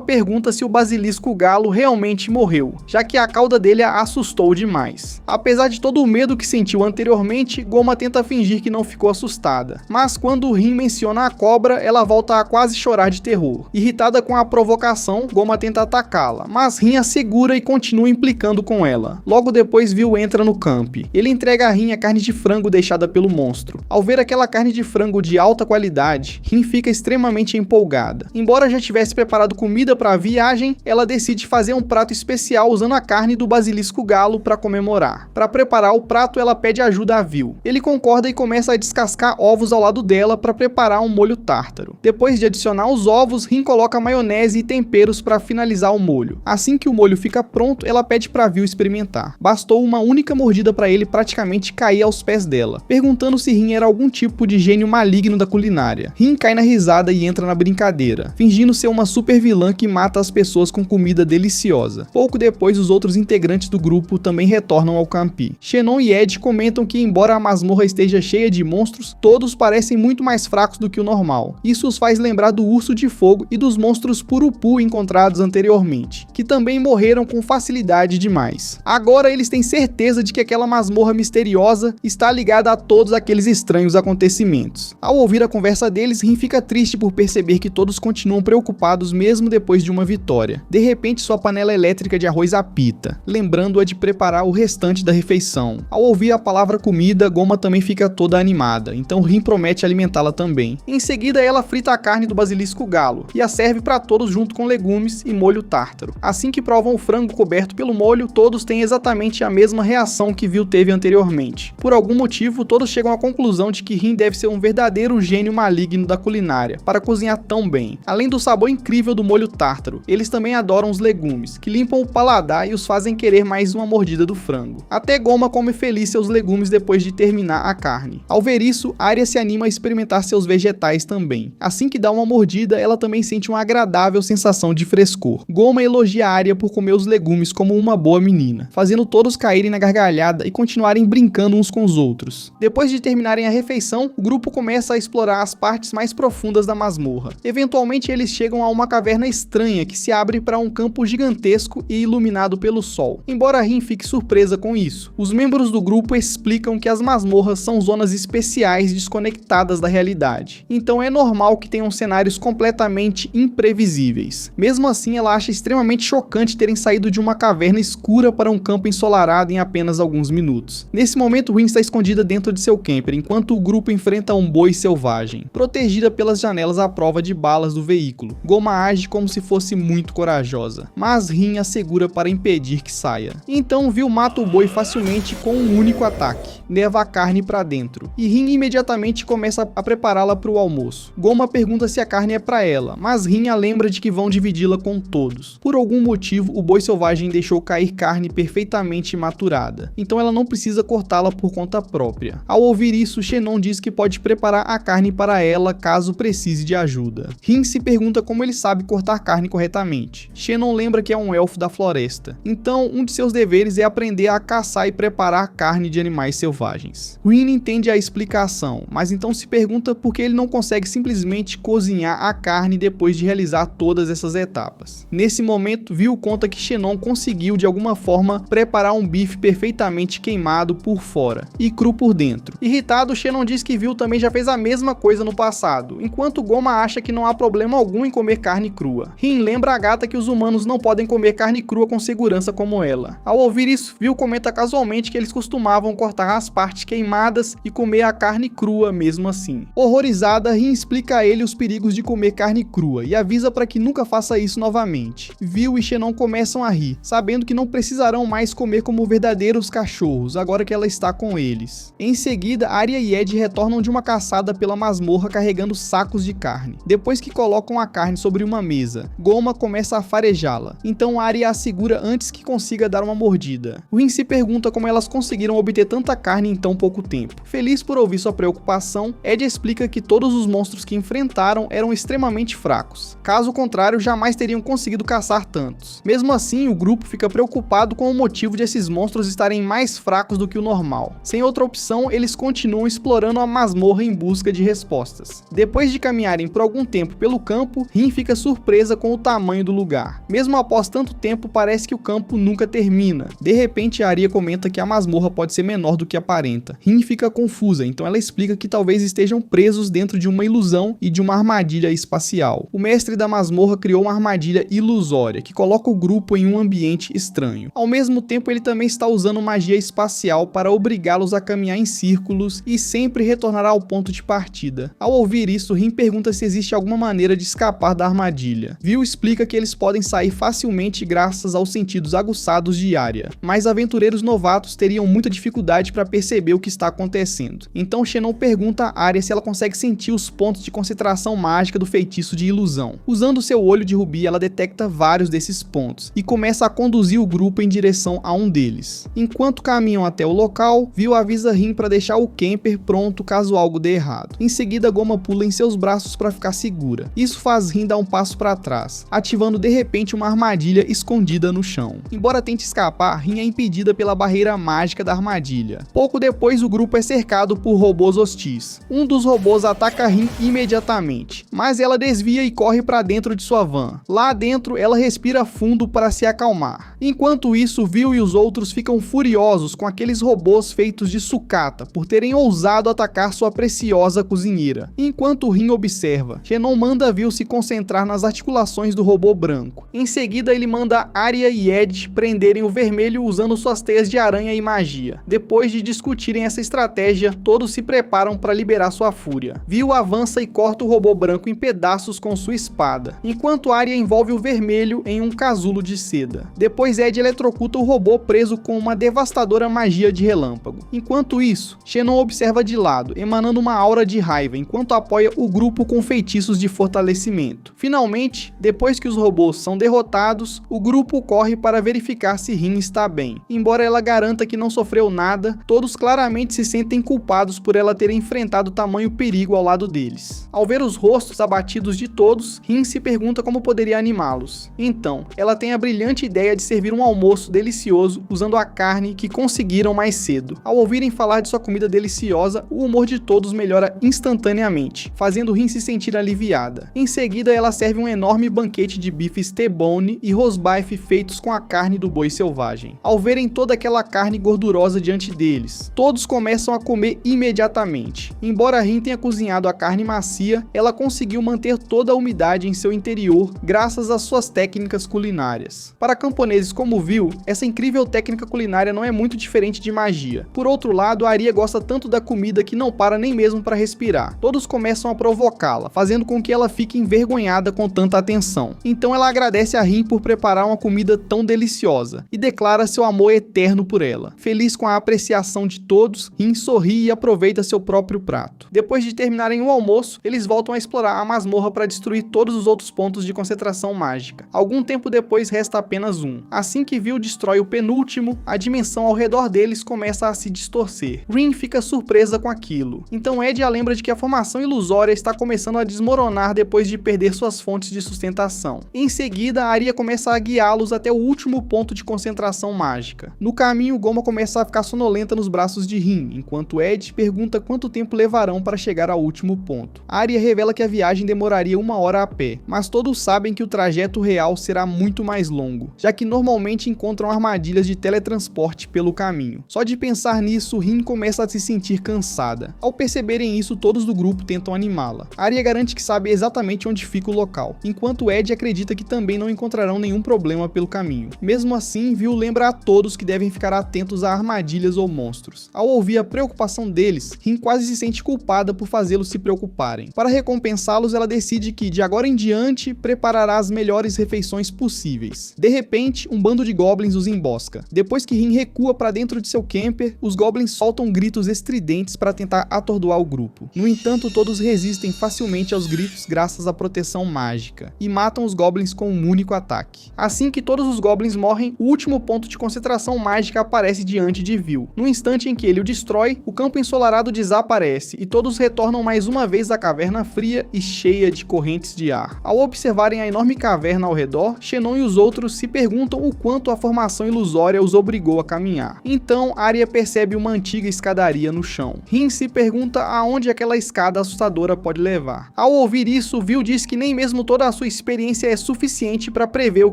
pergunta se o basilisco galo realmente morreu, já que a cauda dele a assustou demais. Apesar de todo o medo que sentiu anteriormente, Goma tenta fingir que não ficou assustada. Mas quando Rin menciona a cobra, ela volta a quase chorar de terror. Irritada com a provocação, Goma tenta atacá-la, mas Rin a segura e continua implicando com ela. Logo depois, Vil entra no camp. Ele entrega a Rin a carne de frango deixada pelo monstro. Ao ver aquela carne de frango de alta qualidade, Rin fica extremamente empolgada. Embora já tivesse preparado comida para a viagem, ela decide fazer um prato especial usando a carne do basilisco galo para comemorar. Para preparar o prato, ela pede ajuda a Vil. Ele concorda e começa a descascar ovos ao lado dela para preparar um molho tártaro. Depois de adicionar os ovos, Rin coloca maionese e temperos para finalizar o molho. Assim que o molho fica pronto, ela pede para Vil experimentar. Bastou uma única mordida para ele praticamente cair aos pés dela, perguntando se Rin era algum tipo de gênio maligno da culinária. Rin cai na risada e entra na brincadeira, fingindo ser uma super vilã que mata as pessoas com comida deliciosa. Pouco depois, os outros integrantes do grupo também retornam ao campi. Xenon e Ed comentam que, embora a masmorra esteja cheia de monstros, todos parecem muito mais fracos do que o normal. Isso os faz lembrar do urso de fogo e dos monstros Purupu encontrados anteriormente, que também morreram com facilidade demais. Agora eles têm certeza de que aquela masmorra misteriosa está ligada a todos aqueles estranhos acontecimentos. Ao ouvir a conversa deles, Rin fica triste por perceber que todos continuam preocupados mesmo depois de uma vitória. De repente, sua panela elétrica de arroz apita, lembrando-a de preparar o restante da refeição. Ao ouvir a palavra comida, Goma também fica toda animada, então Rin promete alimentá-la também. Em seguida, ela frita a carne do basilisco galo e a serve para todos junto com legumes e molho tártaro. Assim que provam o frango coberto pelo molho, todos têm exatamente a mesma reação que Vil teve anteriormente. Por algum motivo, todos chegam à conclusão de que Rin deve ser um verdadeiro gênio maligno da culinária, para cozinhar tão bem. Além do sabor incrível do molho tártaro, eles também adoram os legumes, que limpam o paladar e os fazem querer mais uma mordida do frango. Até Goma come feliz seus legumes depois de terminar a carne. Ao ver isso, Arya se anima a experimentar seus vegetais também. Assim que dá uma mordida, ela também sente uma agradável sensação de frescor. Goma elogia Arya por comer os legumes como uma boa menina, fazendo todos caírem na gargalhada e continuarem brincando uns com os outros. Depois de terminarem a refeição, o grupo começa a explorar as partes mais profundas da masmorra. Eventualmente, eles chegam a uma caverna estranha que se abre para um campo gigantesco e iluminado pelo sol. Embora Rin fique surpresa com isso, os membros do grupo explicam que as masmorras são zonas especiais desconectadas da realidade. Então é normal que tenham cenários completamente imprevisíveis. Mesmo assim, ela acha extremamente chocante terem saído de uma caverna escura para um campo ensolarado em apenas alguns minutos. Nesse momento, Rin está escondida dentro de seu camper, enquanto o grupo enfrenta um boi selvagem, protegida pelas janelas à prova de balas do veículo. Goma age como se fosse muito corajosa, mas Rin a segura para impedir que saia. Então Vil mata o boi facilmente com um único ataque, leva a carne para dentro, e Rin imediatamente começa a prepará-la para o almoço. Goma pergunta se a carne é para ela, mas Rin a lembra de que vão dividi-la com todos. Por algum motivo, o boi selvagem deixou cair carne perfeitamente maturada, então ela não precisa cortá-la por conta própria. Ao ouvir isso, Xenon diz que pode preparar a carne para ela caso precise de ajuda. Rin se pergunta como ele sabe cortar carne corretamente. Xenon lembra que é um elfo da floresta, então um de seus deveres é aprender a caçar e preparar carne de animais selvagens. Rin entende a explicação, mas então se pergunta por que ele não consegue simplesmente cozinhar a carne depois de realizar todas essas etapas. Nesse momento, Vil conta que Xenon conseguiu de alguma forma preparar um bife perfeitamente queimado por fora e cru por dentro. Irritado, Xenon diz que Vil também já fez a mesma coisa no passado, enquanto Goma acha que não há problema algum em comer carne crua. Rin lembra a gata que os humanos não podem comer carne crua com segurança como ela. Ao ouvir isso, Vil comenta casualmente que eles costumavam cortar as partes queimadas e comer a carne crua mesmo assim. Horrorizada, Rin explica a ele os perigos de comer carne crua e avisa para que nunca faça isso novamente. Vil e Xenon começam a rir, sabendo que não precisarão mais comer como verdadeiros cachorros, agora que ela está com eles. Em seguida, Arya e Ed retornam de uma caçada pela masmorra carregando sacos de carne. Depois que colocam a carne sobre uma mesa, Goma começa a farejá-la, então Arya a segura antes que consiga dar uma mordida. Rin se pergunta como elas conseguiram obter tanta carne em tão pouco tempo. Feliz por ouvir sua preocupação, Ed explica que todos os monstros que enfrentaram eram extremamente fracos. Caso contrário, jamais teriam conseguido caçar tantos. Mesmo assim, o grupo fica preocupado com o motivo de esses monstros estarem mais fracos do que o normal. Sem outra opção, eles continuam explorando a masmorra em busca de respostas. Depois de caminharem por algum tempo pelo campo, Rin fica surpresa com o tamanho do lugar. Mesmo após tanto tempo, parece que o campo nunca termina. De repente, Arya comenta que a masmorra pode ser menor do que aparenta. Rin fica confusa, então ela explica que talvez estejam presos dentro de uma ilusão e de uma armadilha espacial. O mestre da masmorra criou uma armadilha ilusória, que coloca o grupo em um ambiente estranho. Ao mesmo tempo, ele também está usando magia espacial para obrigá-los a caminhar em círculos e sempre retornar ao ponto de partida. Ao ouvir isso, Rin pergunta se existe alguma maneira de escapar da armadilha. Vil explica que eles podem sair facilmente graças aos sentidos aguçados de Arya, mas aventureiros novatos teriam muita dificuldade para perceber o que está acontecendo. Então Xenon pergunta a Arya se ela consegue sentir os pontos de concentração mágica do feitiço de ilusão. Usando seu olho de rubi, ela detecta vários desses pontos e começa a conduzir o grupo em direção a um deles. Enquanto caminham até o local, Vil avisa Rin para deixar o camper pronto caso algo dê errado. Em seguida, Goma pula em seus braços para ficar segura. Isso faz Rin dar um passo para trás, ativando de repente uma armadilha escondida no chão. Embora tente escapar, Rin é impedida pela barreira mágica da armadilha. Pouco depois, o grupo é cercado por robôs hostis. Um dos robôs ataca Rin imediatamente, mas ela desvia e corre para dentro de sua van. Lá dentro, ela respira fundo para se acalmar. Enquanto isso, Vil e os outros ficam furiosos com aqueles robôs feitos de sucata por terem ousado atacar sua preciosa cozinheira. Enquanto Rin observa, Xenon manda Vil se concentrar nas articulações do robô branco. Em seguida, ele manda Arya e Ed prenderem o vermelho usando suas teias de aranha e magia. Depois de discutirem essa estratégia, todos se preparam para liberar sua fúria. Vil avança e corta o robô branco em pedaços com sua espada, enquanto Arya envolve o vermelho em um casulo de seda. Depois Ed eletrocuta o robô preso com uma devastadora magia de relâmpago. Enquanto isso, Xenon observa de lado, emanando uma aura de raiva, enquanto apoia o grupo com feitiços de fortalecimento. Finalmente, depois que os robôs são derrotados, o grupo corre para verificar se Rin está bem. Embora ela garanta que não sofreu nada, todos claramente se sentem culpados por ela ter enfrentado tamanho perigo ao lado deles. Ao ver os rostos abatidos de todos, Rin se pergunta como poderia animá-los. Então, ela tem a brilhante ideia de servir um almoço delicioso usando a carne que conseguiram mais cedo. Ao ouvirem falar de sua comida deliciosa, o humor de todos melhora instantaneamente, fazendo Rin se sentir aliviada. Em seguida, ela serve um enorme banquete de bifes T-bone e rosbife feitos com a carne do boi selvagem. Ao verem toda aquela carne gordurosa diante deles, todos começam a comer imediatamente. Embora Rin tenha cozinhado a carne macia, ela conseguiu manter toda a umidade em seu interior graças às suas técnicas culinárias. Para camponeses como Vil, essa incrível técnica culinária não é muito diferente de magia. Por outro lado, Arya gosta tanto da comida que não para nem mesmo para respirar. Todos começam a provocá-la, fazendo com que ela fique envergonhada com tanta atenção. Então ela agradece a Rin por preparar uma comida tão deliciosa e declara seu amor eterno por ela. Feliz com a apreciação de todos, Rin sorri e aproveita seu próprio prato. Depois de terminarem o almoço, eles voltam a explorar a masmorra para destruir todos os outros pontos de concentração mágica. Algum tempo depois resta apenas um. Assim que Vil destrói o penúltimo, a dimensão ao redor deles começa a se distorcer. Rin fica surpresa com aquilo. Então Ed a lembra de que a formação ilusória está começando a desmoronar depois de perder suas fontes de sustentação. Em seguida, Arya começa a guiá-los até o último ponto de concentração mágica. No caminho, Goma começa a ficar sonolenta nos braços de Rin, enquanto Ed pergunta quanto tempo levarão para chegar ao último ponto. Arya revela que a viagem demoraria 1 hora a pé, mas todos sabem que o trajeto real será muito mais longo, já que normalmente encontram armadilhas de teletransporte pelo caminho. Só de pensar nisso, Rin começa a se sentir cansada. Ao perceberem isso, todos do grupo tentam animá-la. Arya garante que sabe exatamente onde fica o local, enquanto Ed acredita que também não encontrarão nenhum problema pelo caminho. Mesmo assim, Vil lembra a todos que devem ficar atentos a armadilhas ou monstros. Ao ouvir a preocupação deles, Rin quase se sente culpada por fazê-los se preocuparem. Para recompensá-los, ela decide que, de agora em diante, preparará as melhores refeições possíveis. De repente, um bando de goblins os embosca. Depois que Rin recua para dentro de seu camper, os goblins soltam gritos estridentes para tentar atordoar o grupo. No entanto, todos resistem facilmente aos gritos graças à proteção mágica, e matam os goblins com um único ataque. Assim que todos os goblins morrem, o último ponto de concentração mágica aparece diante de Vil. No instante em que ele o destrói, o campo ensolarado desaparece, e todos retornam mais uma vez à caverna fria e cheia de correntes de ar. Ao observarem a enorme caverna ao redor, Xenon e os outros se perguntam o quanto a formação ilusória os obrigou a caminhar. Então, Arya percebe uma antiga escadaria no chão. Rin se pergunta aonde aquela escada assustadora pode levar. Ao ouvir isso, Vil diz que nem mesmo toda a sua experiência é suficiente para prever o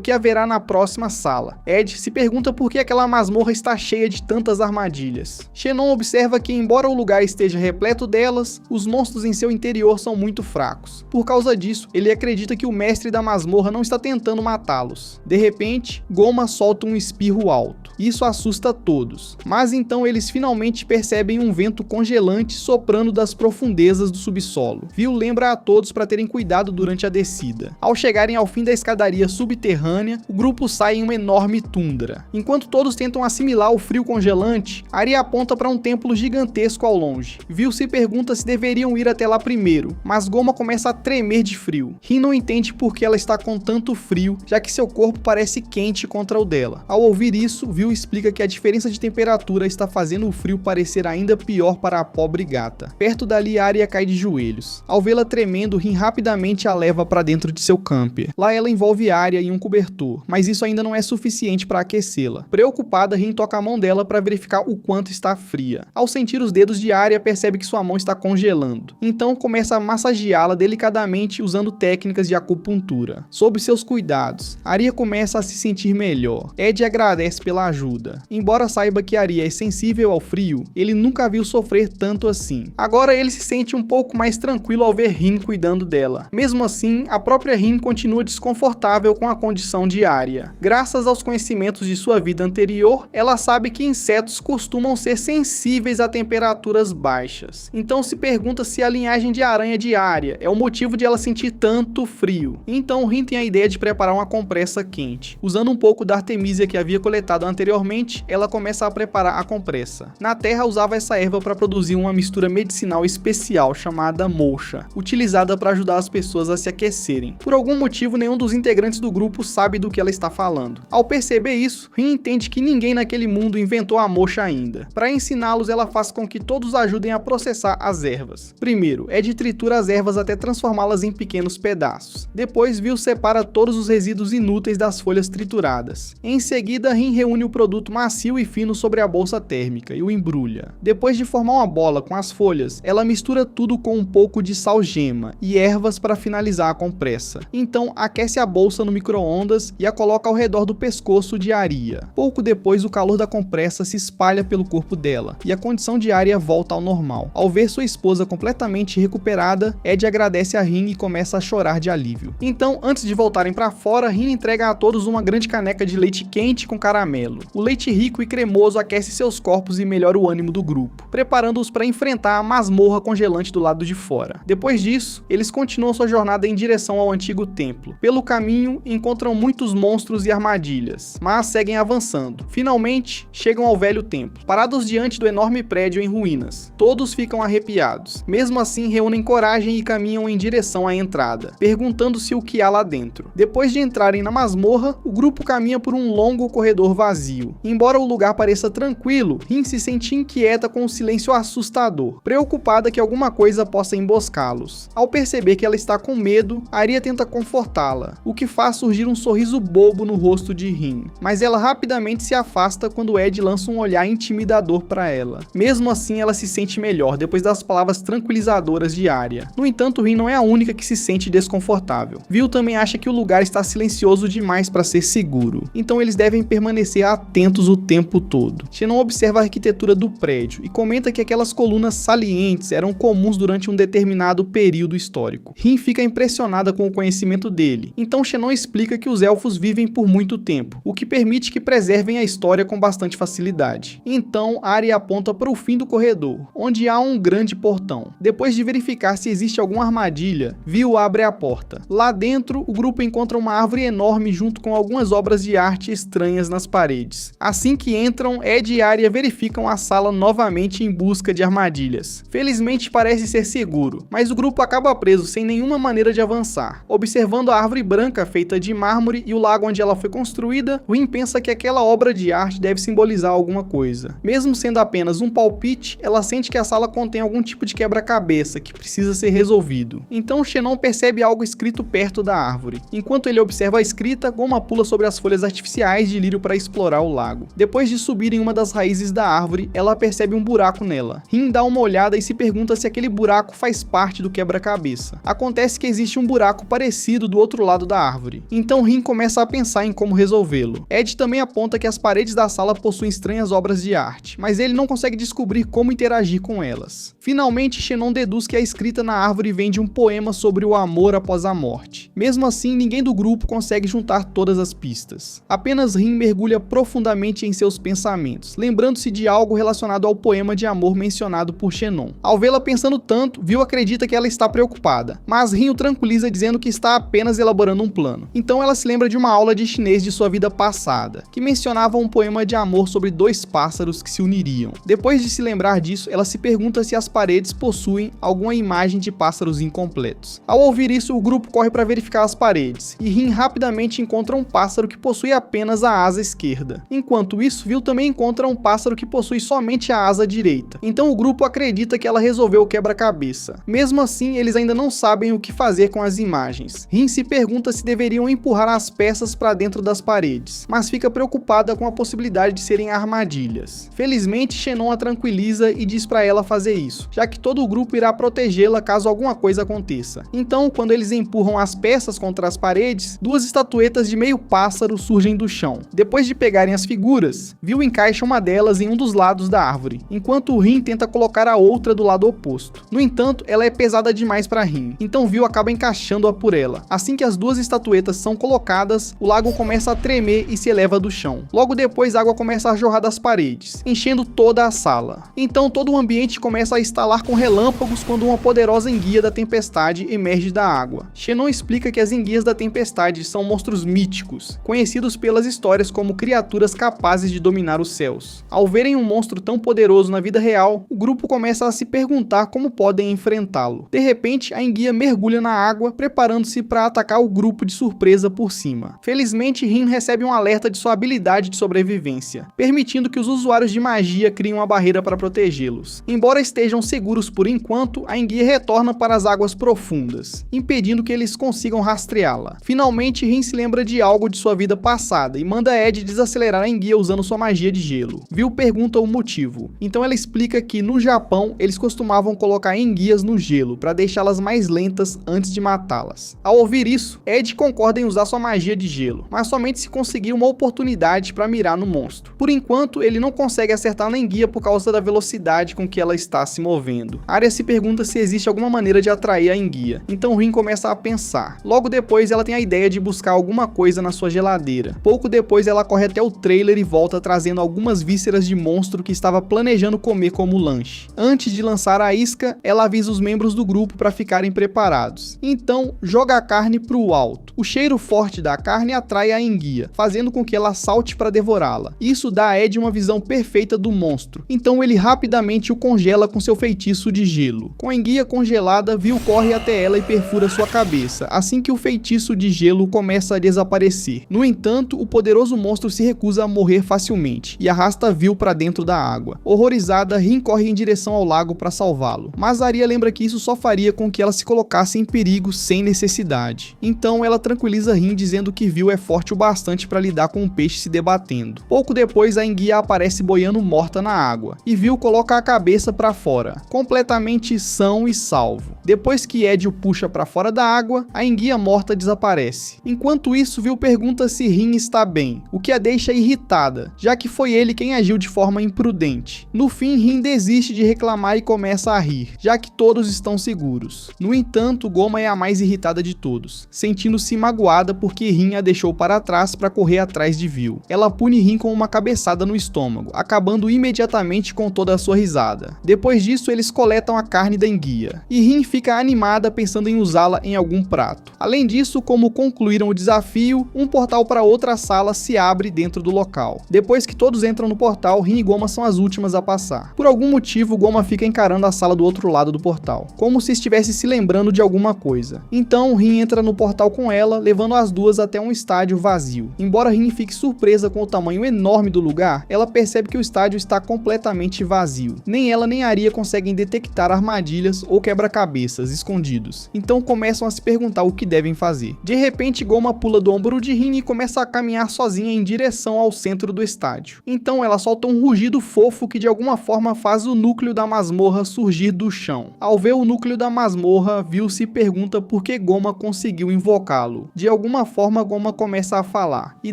que haverá na próxima sala. Ed se pergunta por que aquela masmorra está cheia de tantas armadilhas. Xenon observa que, embora o lugar esteja repleto delas, os monstros em seu interior são muito fracos. Por causa disso, ele acredita que o mestre da masmorra não está tentando matá-los. De repente, Goma solta um espirro alto. Isso assusta todos. Mas então eles finalmente percebem um vento congelante soprando das profundezas do subsolo. Vil lembra a todos para terem cuidado durante a descida. Ao chegarem ao fim da escadaria subterrânea, o grupo sai em uma enorme tundra. Enquanto todos tentam assimilar o frio congelante, Arya aponta para um templo gigantesco ao longe. Vil se pergunta se deveriam ir até lá primeiro, mas Goma começa a tremer de frio. Rin não entende por que ela está com tanto frio, já que seu corpo parece quente contra o dela. Ao ouvir isso, Vil explica que a diferença de temperatura está fazendo o frio parecer ainda pior para a pobre gata. Perto dali, Arya cai de joelhos. Ao vê-la tremendo, Rin rapidamente a leva para dentro de seu camper. Lá ela envolve Arya em um cobertor, mas isso ainda não é suficiente para aquecê-la. Preocupada, Rin toca a mão dela para verificar o quanto está fria. Ao sentir os dedos de Arya, percebe que sua mão está congelando. Então começa a massageá-la delicadamente usando técnicas de acupuntura. Sob seus cuidados, Arya começa a se sentir melhor. Ed agradece pela ajuda. Embora saiba que Arya é sensível ao frio, ele nunca a viu sofrer tanto assim. Agora ele se sente um pouco mais tranquilo ao ver Rin cuidando dela. Mesmo assim, a própria Rin continua desconfortável com a condição de Arya. Graças aos conhecimentos de sua vida anterior, ela sabe que insetos costumam ser sensíveis a temperaturas baixas. Então se pergunta se a linhagem de aranha de Arya é o motivo de ela sentir tanto frio. Então Rin tem a ideia de preparar uma compressa quente. Usando um pouco da artemisia que havia coletado anteriormente, ela começa a preparar a compressa. Na Terra usava essa erva para produzir uma mistura medicinal especial chamada mocha, utilizada para ajudar as pessoas a se aquecerem. Por algum motivo, nenhum dos integrantes do grupo sabe do que ela está falando. Ao perceber isso, Rin entende que ninguém naquele mundo inventou a mocha ainda. Para ensiná-los, ela faz com que todos ajudem a processar as ervas. Primeiro, Ed tritura as ervas até transformá-las em pequenos pedaços. Depois, Vil separa todos os resíduos inúteis das folhas trituradas. Em seguida, Rin reúne o produto macio e fino sobre a bolsa térmica e o embrulha. Depois de formar uma bola com as folhas, ela mistura tudo com um pouco de sal-gema e ervas para finalizar a compressa. Então, aquece a bolsa no micro-ondas e a coloca ao redor do pescoço de Arya. Pouco depois, o calor da compressa se espalha pelo corpo dela e a condição de Arya volta ao normal. Ao ver sua esposa completamente recuperada, Ed agradece a Rin e começa a chorar de alívio. Então, antes de voltarem para fora, Rin entrega a todos uma grande caneca de leite quente com caramelo. O leite rico e cremoso aquece seus corpos e melhora o ânimo do grupo, preparando-os para enfrentar a masmorra congelante do lado de fora. Depois disso, eles continuam sua jornada em direção ao antigo templo. Pelo caminho, encontram muitos monstros e armadilhas, mas seguem avançando. Finalmente, chegam ao velho templo. Parados diante do enorme prédio em ruínas, todos ficam arrepiados. Mesmo assim, reúnem coragem e caminham em direção à entrada, perguntando-se o que há lá dentro. Depois de entrarem na masmorra, o grupo caminha por um longo corredor vazio. Embora o lugar pareça tranquilo, Rin se sente inquieta com um silêncio assustador, preocupada que alguma coisa possa emboscá-los. Ao perceber que ela está com medo, Arya tenta confortá-la, o que faz surgir um sorriso bobo no rosto de Rin, mas ela rapidamente se afasta quando Ed lança um olhar intimidador para ela. Mesmo assim, ela se sente melhor depois das palavras tranquilizadoras de Arya. No entanto, Rin não é a única que se sente desconfortável. Vil também acha que o lugar está silencioso demais para ser seguro, então eles devem permanecer atentos o tempo todo. Xenon observa a arquitetura do prédio e comenta que aquelas colunas salientes eram comuns durante um determinado período histórico. Rin fica impressionada com o conhecimento dele, então Xenon explica significa que os elfos vivem por muito tempo, o que permite que preservem a história com bastante facilidade. Então, Arya aponta para o fim do corredor, onde há um grande portão. Depois de verificar se existe alguma armadilha, Vil abre a porta. Lá dentro, o grupo encontra uma árvore enorme junto com algumas obras de arte estranhas nas paredes. Assim que entram, Ed e Arya verificam a sala novamente em busca de armadilhas. Felizmente parece ser seguro, mas o grupo acaba preso sem nenhuma maneira de avançar. Observando a árvore branca feita de mármore e o lago onde ela foi construída, Rin pensa que aquela obra de arte deve simbolizar alguma coisa. Mesmo sendo apenas um palpite, ela sente que a sala contém algum tipo de quebra-cabeça que precisa ser resolvido. Então Xenon percebe algo escrito perto da árvore. Enquanto ele observa a escrita, Goma pula sobre as folhas artificiais de lírio para explorar o lago. Depois de subir em uma das raízes da árvore, ela percebe um buraco nela. Rin dá uma olhada e se pergunta se aquele buraco faz parte do quebra-cabeça. Acontece que existe um buraco parecido do outro lado da árvore. Então Rin começa a pensar em como resolvê-lo. Ed também aponta que as paredes da sala possuem estranhas obras de arte, mas ele não consegue descobrir como interagir com elas. Finalmente, Xenon deduz que a escrita na árvore vem de um poema sobre o amor após a morte. Mesmo assim, ninguém do grupo consegue juntar todas as pistas. Apenas Rin mergulha profundamente em seus pensamentos, lembrando-se de algo relacionado ao poema de amor mencionado por Xenon. Ao vê-la pensando tanto, Vil acredita que ela está preocupada, mas Rin o tranquiliza dizendo que está apenas elaborando um plano. Então ela se lembra de uma aula de chinês de sua vida passada, que mencionava um poema de amor sobre dois pássaros que se uniriam. Depois de se lembrar disso, ela se pergunta se as paredes possuem alguma imagem de pássaros incompletos. Ao ouvir isso, o grupo corre para verificar as paredes, e Rin rapidamente encontra um pássaro que possui apenas a asa esquerda. Enquanto isso, Vil também encontra um pássaro que possui somente a asa direita. Então o grupo acredita que ela resolveu o quebra-cabeça. Mesmo assim, eles ainda não sabem o que fazer com as imagens. Rin se pergunta se deveriam empurrar as peças para dentro das paredes, mas fica preocupada com a possibilidade de serem armadilhas. Felizmente, Xenon a tranquiliza e diz para ela fazer isso, já que todo o grupo irá protegê-la caso alguma coisa aconteça. Então, quando eles empurram as peças contra as paredes, duas estatuetas de meio pássaro surgem do chão. Depois de pegarem as figuras, Vil encaixa uma delas em um dos lados da árvore, enquanto Rin tenta colocar a outra do lado oposto. No entanto, ela é pesada demais para Rin, então Vil acaba encaixando-a por ela. Assim que as duas estatuetas são colocadas, o lago começa a tremer e se eleva do chão. Logo depois, a água começa a jorrar das paredes, enchendo toda a sala. Então todo o ambiente começa a estalar com relâmpagos quando uma poderosa enguia da tempestade emerge da água. Xenon explica que as enguias da tempestade são monstros míticos, conhecidos pelas histórias como criaturas capazes de dominar os céus. Ao verem um monstro tão poderoso na vida real, o grupo começa a se perguntar como podem enfrentá-lo. De repente, a enguia mergulha na água, preparando-se para atacar o grupo de surpresa por cima. Felizmente, Rin recebe um alerta de sua habilidade de sobrevivência, permitindo que os usuários de magia criem uma barreira para protegê-los. Embora estejam seguros por enquanto, a enguia retorna para as águas profundas, impedindo que eles consigam rastreá-la. Finalmente, Rin se lembra de algo de sua vida passada e manda Ed desacelerar a enguia usando sua magia de gelo. Vil pergunta o motivo, então ela explica que no Japão eles costumavam colocar enguias no gelo para deixá-las mais lentas antes de matá-las. Ao ouvir isso, Ed concorda em usar sua magia de gelo, mas somente se conseguir uma oportunidade para mirar no monstro. Por enquanto, ele não consegue acertar na enguia por causa da velocidade com que ela está se movendo. Arya se pergunta se existe alguma maneira de atrair a enguia, então Rin começa a pensar. Logo depois, ela tem a ideia de buscar alguma coisa na sua geladeira. Pouco depois, ela corre até o trailer e volta trazendo algumas vísceras de monstro que estava planejando comer como lanche. Antes de lançar a isca, ela avisa os membros do grupo para ficarem preparados. Então, joga a carne para o alto. O cheiro forte da carne atrai a enguia, fazendo com que ela salte para devorá-la. Isso dá a Ed uma visão perfeita do monstro, então ele rapidamente o congela com seu feitiço de gelo. Com a enguia congelada, Vil corre até ela e perfura sua cabeça, assim que o feitiço de gelo começa a desaparecer. No entanto, o poderoso monstro se recusa a morrer facilmente e arrasta Vil para dentro da água. Horrorizada, Rin corre em direção ao lago para salvá-lo, mas Arya lembra que isso só faria com que ela se colocasse em perigo sem necessidade. Então ela tranquiliza Rin dizendo que Vil é forte o bastante para lidar com o peixe se debatendo. Pouco depois, a enguia aparece boiando morta na água e Vil coloca a cabeça para fora, completamente são e salvo. Depois que Ed o puxa para fora da água, a enguia morta desaparece. Enquanto isso, Vil pergunta se Rin está bem, o que a deixa irritada, já que foi ele quem agiu de forma imprudente. No fim, Rin desiste de reclamar e começa a rir, já que todos estão seguros. No entanto, Goma é a mais irritada de todos, sentindo-se magoada preocupada porque Rin a deixou para trás para correr atrás de Vil. Ela pune Rin com uma cabeçada no estômago, acabando imediatamente com toda a sua risada. Depois disso, eles coletam a carne da enguia, e Rin fica animada pensando em usá-la em algum prato. Além disso, como concluíram o desafio, um portal para outra sala se abre dentro do local. Depois que todos entram no portal, Rin e Goma são as últimas a passar. Por algum motivo, Goma fica encarando a sala do outro lado do portal, como se estivesse se lembrando de alguma coisa. Então, Rin entra no portal com ela, levando as duas até um estádio vazio. Embora Rin fique surpresa com o tamanho enorme do lugar, ela percebe que o estádio está completamente vazio. Nem ela nem Arya conseguem detectar armadilhas ou quebra-cabeças escondidos. Então começam a se perguntar o que devem fazer. De repente, Goma pula do ombro de Rin e começa a caminhar sozinha em direção ao centro do estádio. Então ela solta um rugido fofo que de alguma forma faz o núcleo da masmorra surgir do chão. Ao ver o núcleo da masmorra, Vil se pergunta por que Goma conseguiu invocá-lo. De alguma forma, Goma começa a falar, e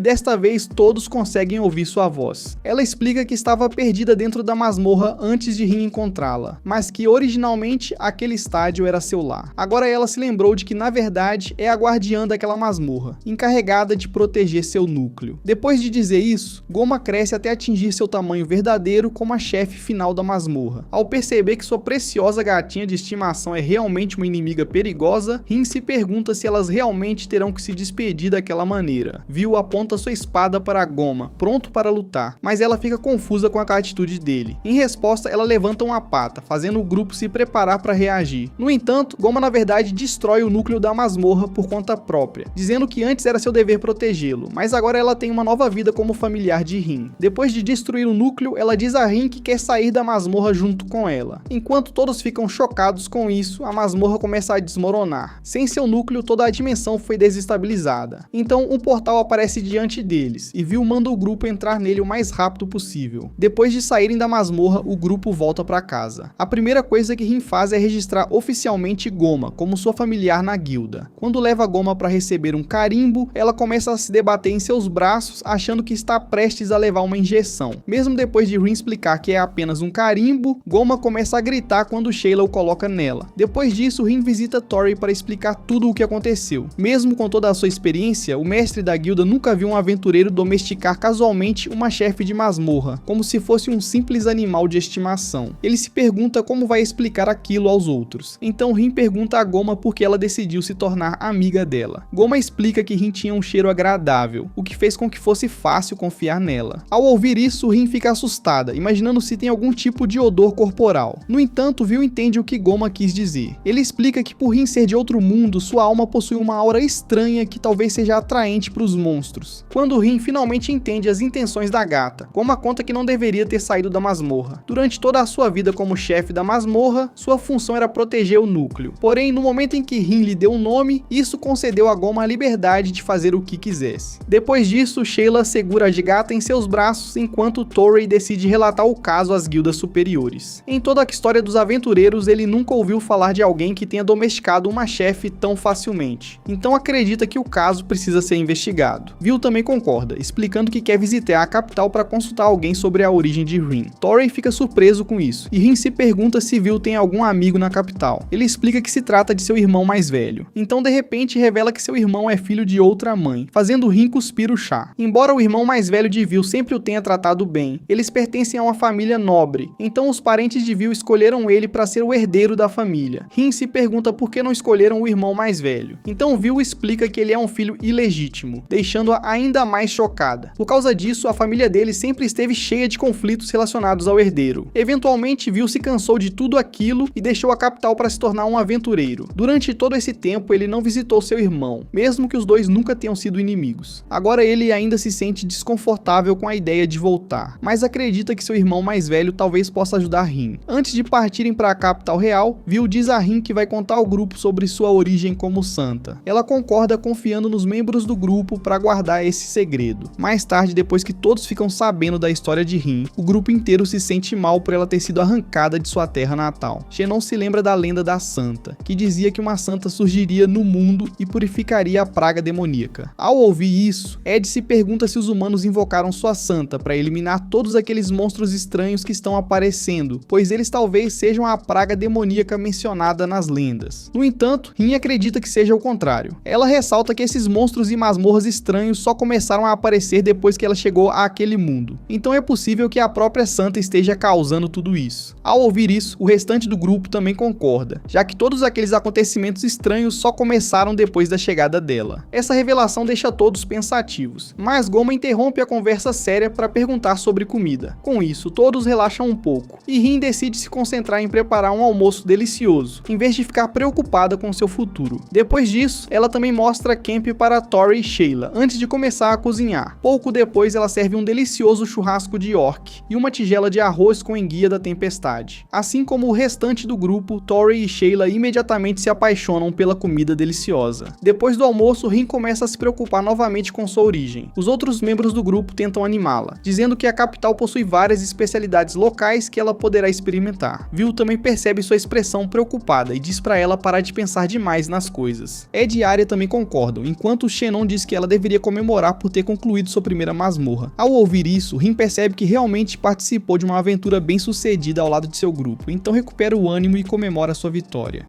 desta vez todos conseguem ouvir sua voz. Ela explica que estava perdida dentro da masmorra antes de Rin encontrá-la, mas que originalmente aquele estádio era seu lar. Agora ela se lembrou de que na verdade é a guardiã daquela masmorra, encarregada de proteger seu núcleo. Depois de dizer isso, Goma cresce até atingir seu tamanho verdadeiro como a chefe final da masmorra. Ao perceber que sua preciosa gatinha de estimação é realmente uma inimiga perigosa, Rin se pergunta se elas realmente terão que se despedir daquela maneira. Vil aponta sua espada para Goma, pronto para lutar, mas ela fica confusa com a atitude dele. Em resposta, ela levanta uma pata, fazendo o grupo se preparar para reagir. No entanto, Goma na verdade destrói o núcleo da masmorra por conta própria, dizendo que antes era seu dever protegê-lo, mas agora ela tem uma nova vida como familiar de Rin. Depois de destruir o núcleo, ela diz a Rin que quer sair da masmorra junto com ela. Enquanto todos ficam chocados com isso, a masmorra começa a desmoronar. Sem seu núcleo, toda a dimensão foi desestabilizada. Então, um portal aparece diante deles, e Vil manda o grupo entrar nele o mais rápido possível. Depois de saírem da masmorra, o grupo volta para casa. A primeira coisa que Rin faz é registrar oficialmente Goma como sua familiar na guilda. Quando leva Goma para receber um carimbo, ela começa a se debater em seus braços, achando que está prestes a levar uma injeção. Mesmo depois de Rin explicar que é apenas um carimbo, Goma começa a gritar quando Shayla o coloca nela. Depois disso, Rin visita Tori para explicar tudo o que aconteceu. Mesmo com toda a sua experiência, o mestre da guilda nunca viu um aventureiro domesticar casualmente uma chefe de masmorra, como se fosse um simples animal de estimação. Ele se pergunta como vai explicar aquilo aos outros. Então Rin pergunta a Goma por que ela decidiu se tornar amiga dela. Goma explica que Rin tinha um cheiro agradável, o que fez com que fosse fácil confiar nela. Ao ouvir isso, Rin fica assustada, imaginando se tem algum tipo de odor corporal. No entanto, Vil entende o que Goma quis dizer. Ele explica que por Rin ser de outro mundo, sua alma possui uma aura estranha que talvez seja atraente para os monstros. Quando Rin finalmente entende as intenções da gata, Goma conta que não deveria ter saído da masmorra. Durante toda a sua vida como chefe da masmorra, sua função era proteger o núcleo. Porém, no momento em que Rin lhe deu um nome, isso concedeu a Goma a liberdade de fazer o que quisesse. Depois disso, Shayla segura a gigata em seus braços enquanto Torrey decide relatar o caso às guildas superiores. Em toda a história dos aventureiros, ele nunca ouviu falar de alguém que tenha domesticado uma chefe tão facilmente. Então acredita que o caso precisa ser investigado. Vil também concorda, explicando que quer visitar a capital para consultar alguém sobre a origem de Rin. Torrey fica surpreso com isso, e Rin se pergunta se Vil tem algum amigo na capital. Ele explica que se trata de seu irmão mais velho. Então de repente revela que seu irmão é filho de outra mãe, fazendo Rin cuspir o chá. Embora o irmão mais velho de Vil sempre o tenha tratado bem, eles pertencem a uma família nobre, então os parentes de Vil escolheram ele para ser o herdeiro da família. Rin se pergunta por que não escolheram o irmão mais velho. Então Vil explica que ele é um filho ilegítimo, deixando-a ainda mais chocada. Por causa disso, a família dele sempre esteve cheia de conflitos relacionados ao herdeiro. Eventualmente, Vil se cansou de tudo aquilo e deixou a capital para se tornar um aventureiro. Durante todo esse tempo, ele não visitou seu irmão, mesmo que os dois nunca tenham sido inimigos. Agora ele ainda se sente desconfortável com a ideia de voltar, mas acredita que seu irmão mais velho talvez possa ajudar Rin. Antes de partirem para a capital real, Vil diz a Rin que vai contar ao grupo sobre sua origem como santa. Ela concorda, confiando nos membros do grupo para guardar esse segredo. Mais tarde, depois que todos ficam sabendo da história de Rin, o grupo inteiro se sente mal por ela ter sido arrancada de sua terra natal. Xenon se lembra da lenda da santa, que dizia que uma santa surgiria no mundo e purificaria a praga demoníaca. Ao ouvir isso, Ed se pergunta se os humanos invocaram sua santa para eliminar todos aqueles monstros estranhos que estão aparecendo, pois eles talvez sejam a praga demoníaca mencionada nas lendas. No entanto, Rin acredita que seja o contrário. Ela ressalta ressalta que esses monstros e masmorras estranhos só começaram a aparecer depois que ela chegou àquele mundo. Então é possível que a própria Santa esteja causando tudo isso. Ao ouvir isso, o restante do grupo também concorda, já que todos aqueles acontecimentos estranhos só começaram depois da chegada dela. Essa revelação deixa todos pensativos, mas Goma interrompe a conversa séria para perguntar sobre comida. Com isso, todos relaxam um pouco, e Rin decide se concentrar em preparar um almoço delicioso, em vez de ficar preocupada com seu futuro. Depois disso, ela também mostra Camp para Tori e Sheila, antes de começar a cozinhar. Pouco depois, ela serve um delicioso churrasco de orc e uma tigela de arroz com enguia da tempestade. Assim como o restante do grupo, Tori e Sheila imediatamente se apaixonam pela comida deliciosa. Depois do almoço, Rin começa a se preocupar novamente com sua origem. Os outros membros do grupo tentam animá-la, dizendo que a capital possui várias especialidades locais que ela poderá experimentar. Vil também percebe sua expressão preocupada e diz para ela parar de pensar demais nas coisas. Ed e Arya também concordam, enquanto Xenon diz que ela deveria comemorar por ter concluído sua primeira masmorra. Ao ouvir isso, Rin percebe que realmente participou de uma aventura bem sucedida ao lado de seu grupo, então recupera o ânimo e comemora sua vitória.